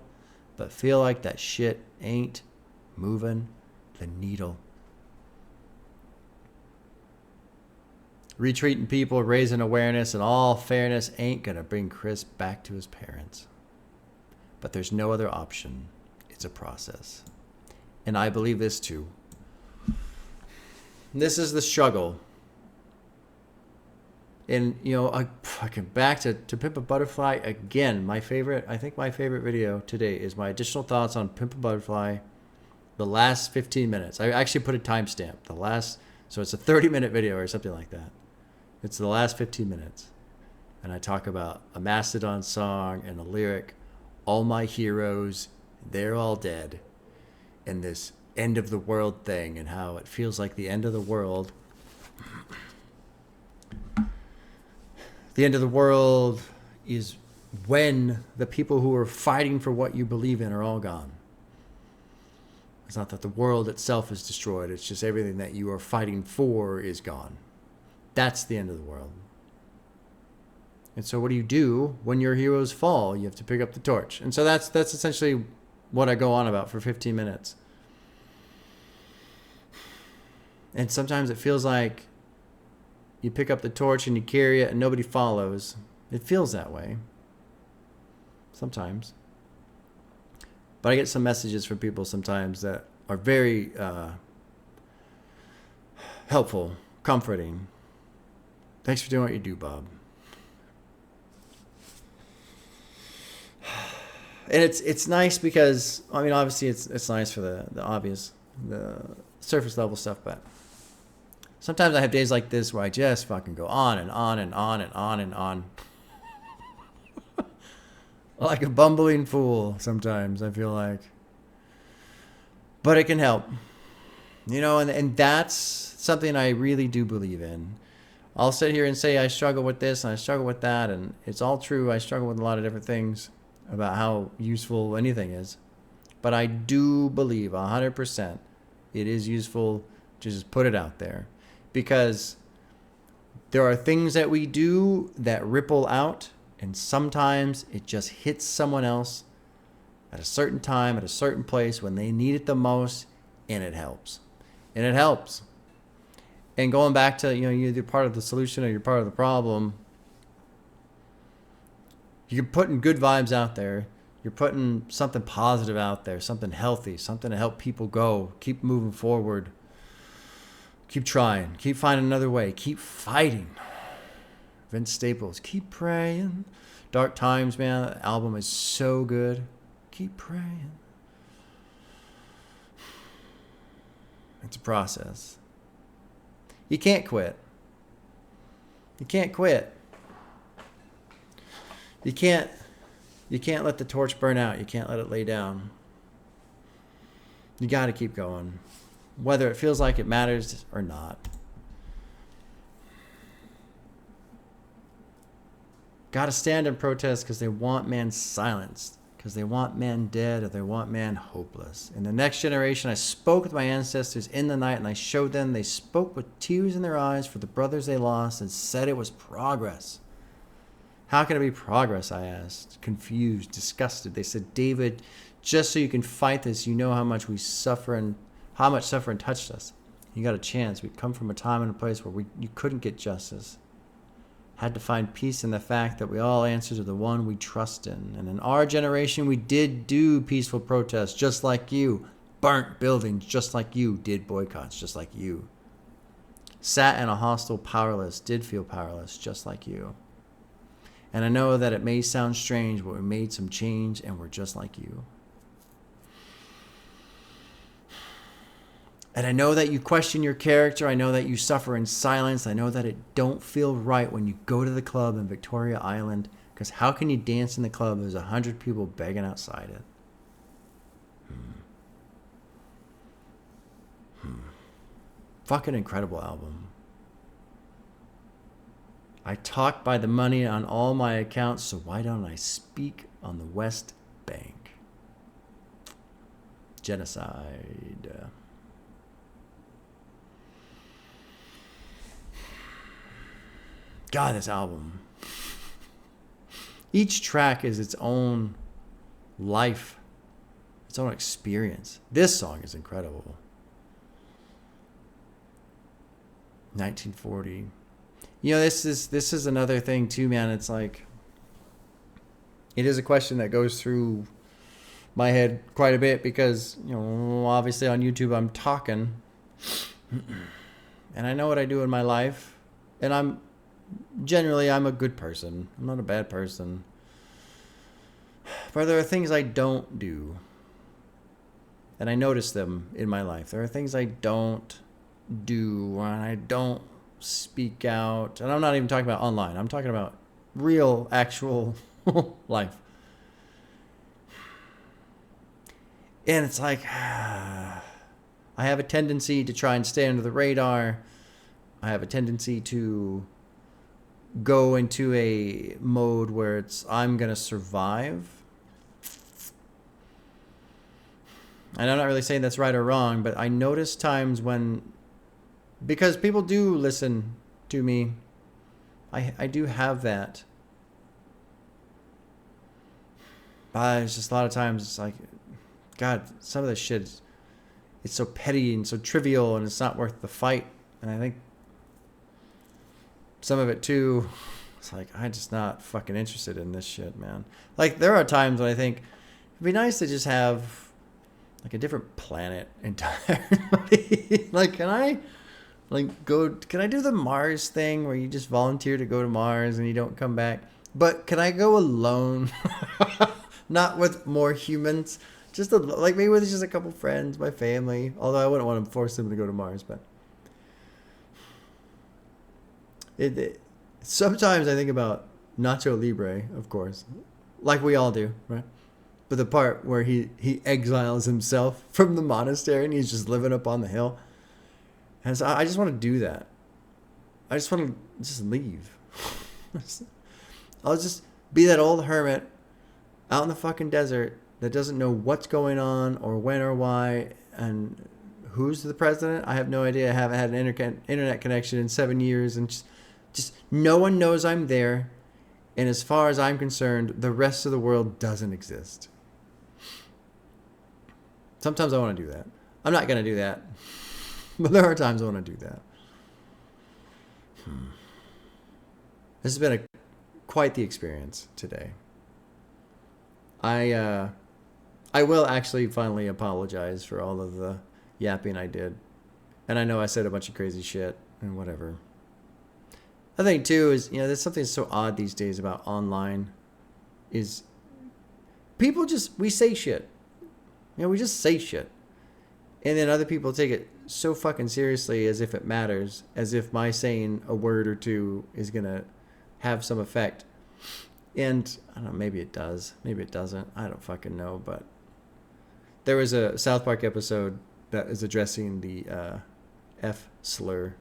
but feel like that shit ain't moving the needle. Retreating people, raising awareness, and all fairness ain't gonna bring Chris back to his parents. But there's no other option. It's a process. And I believe this too. This is the struggle. And, you know, I fucking back to Pimp a Butterfly again. I think my favorite video today is my additional thoughts on Pimp a Butterfly. The last 15 minutes. I actually put a timestamp. So it's a 30-minute video or something like that. It's the last 15 minutes. And I talk about a Mastodon song and a lyric, all my heroes, they're all dead. And this end of the world thing and how it feels like the end of the world. The end of the world is when the people who are fighting for what you believe in are all gone. It's not that the world itself is destroyed. It's just everything that you are fighting for is gone. That's the end of the world. And so what do you do when your heroes fall? You have to pick up the torch. And so that's essentially what I go on about for 15 minutes. And sometimes it feels like you pick up the torch and you carry it and nobody follows. It feels that way. Sometimes. But I get some messages from people sometimes that are very helpful, comforting. Thanks for doing what you do, Bob. And it's nice because, I mean, obviously it's nice for the obvious, the surface level stuff, but sometimes I have days like this where I just fucking go on and on and on and on and on. Like a bumbling fool sometimes, I feel like. But it can help. You know, and that's something I really do believe in. I'll sit here and say I struggle with this and I struggle with that, and it's all true. I struggle with a lot of different things about how useful anything is. But I do believe 100% it is useful to just put it out there. Because there are things that we do that ripple out, and sometimes it just hits someone else at a certain time, at a certain place when they need it the most, and it helps. And it helps. And going back to, you know, you're either part of the solution or you're part of the problem. You're putting good vibes out there. You're putting something positive out there, something healthy, something to help people go. Keep moving forward. Keep trying. Keep finding another way. Keep fighting. Vince Staples, keep praying. Dark Times, man, that album is so good. Keep praying. It's a process. You can't quit. You can't quit. You can't let the torch burn out. You can't let it lay down. You got to keep going, whether it feels like it matters or not. Got to stand and protest because they want man silenced, because they want man dead, or they want man hopeless. In the next generation, I spoke with my ancestors in the night, and I showed them. They spoke with tears in their eyes for the brothers they lost and said it was progress. How can it be progress, I asked, confused, disgusted. They said, David, just so you can fight this, you know how much we suffer and how much suffering touched us. You got a chance. We'd come from a time and a place where you couldn't get justice. Had to find peace in the fact that we all answer to the one we trust in. And in our generation, we did do peaceful protests just like you. Burnt buildings just like you. Did boycotts just like you. Sat in a hostel powerless. Did feel powerless just like you. And I know that it may sound strange, but we made some change and we're just like you. And I know that you question your character. I know that you suffer in silence. I know that it don't feel right when you go to the club in Victoria Island. Because how can you dance in the club? There's 100 people begging outside it. Fucking incredible album. I talk by the money on all my accounts, so why don't I speak on the West Bank? Genocide. God, this album. Each track is its own life, its own experience. This song is incredible. 1940. You know, this is another thing too, man. It's like, it is a question that goes through my head quite a bit because, you know, obviously on YouTube I'm talking and I know what I do in my life, and I'm a good person. I'm not a bad person. But there are things I don't do, and I notice them in my life. There are things I don't do, and I don't speak out. And I'm not even talking about online. I'm talking about real, actual life. And it's like, I have a tendency to try and stay under the radar. I have a tendency to go into a mode where it's, I'm going to survive. And I'm not really saying that's right or wrong, but I notice times when, because people do listen to me, I do have that. But it's just a lot of times it's like, God, some of this shit, it's so petty and so trivial and it's not worth the fight. And I think some of it too, it's like, I'm just not fucking interested in this shit, man. Like, there are times when I think it'd be nice to just have like a different planet entirely. Like, can I do the Mars thing where you just volunteer to go to Mars and you don't come back? But can I go alone? Not with more humans. Just like maybe with just a couple friends, my family. Although I wouldn't want to force them to go to Mars, but sometimes I think about Nacho Libre, of course, like we all do, right? But the part where he exiles himself from the monastery and he's just living up on the hill. And so I just want to do that. I just want to just leave. I'll just be that old hermit out in the fucking desert that doesn't know what's going on or when or why and who's the president. I have no idea. I haven't had an internet connection in 7 years, and just no one knows I'm there. And as far as I'm concerned, the rest of the world doesn't exist. Sometimes I want to do that. I'm not going to do that. But there are times I want to do that. This has been quite the experience today. I will actually finally apologize for all of the yapping I did. And I know I said a bunch of crazy shit and whatever. I think too is, there's something so odd these days about online is people we say shit. We just say shit. And then other people take it so fucking seriously as if it matters, as if my saying a word or two is going to have some effect. And I don't know, maybe it does, maybe it doesn't. I don't fucking know, but there was a South Park episode that is addressing the F slur.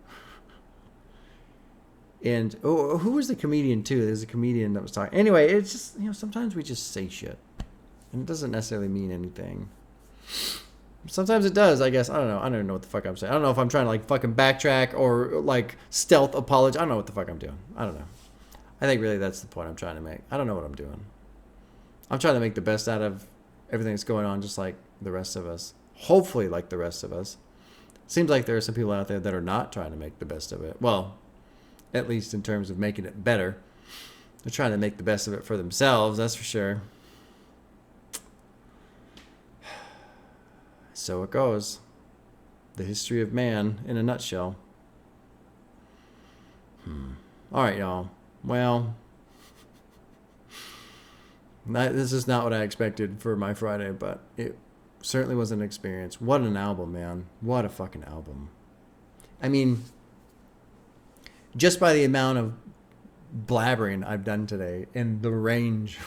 And who was the comedian too? There's a comedian that was talking. Anyway, it's just, sometimes we just say shit. And it doesn't necessarily mean anything. Sometimes it does, I guess. I don't know. I don't even know what the fuck I'm saying. I don't know if I'm trying to like fucking backtrack or like stealth apologize. I don't know what the fuck I'm doing. I don't know. I think really that's the point I'm trying to make. I don't know what I'm doing. I'm trying to make the best out of everything that's going on, just like the rest of us. Hopefully like the rest of us. Seems like there are some people out there that are not trying to make the best of it. Well, at least in terms of making it better. They're trying to make the best of it for themselves, that's for sure. So it goes. The history of man in a nutshell. All right, y'all. Well, this is not what I expected for my Friday, but it certainly was an experience. What an album, man. What a fucking album. I mean, just by the amount of blabbering I've done today and the range,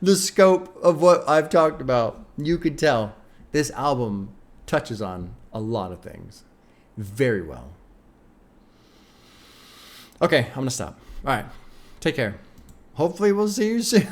the scope of what I've talked about, you could tell this album touches on a lot of things very well. Okay, I'm going to stop. All right. Take care. Hopefully we'll see you soon.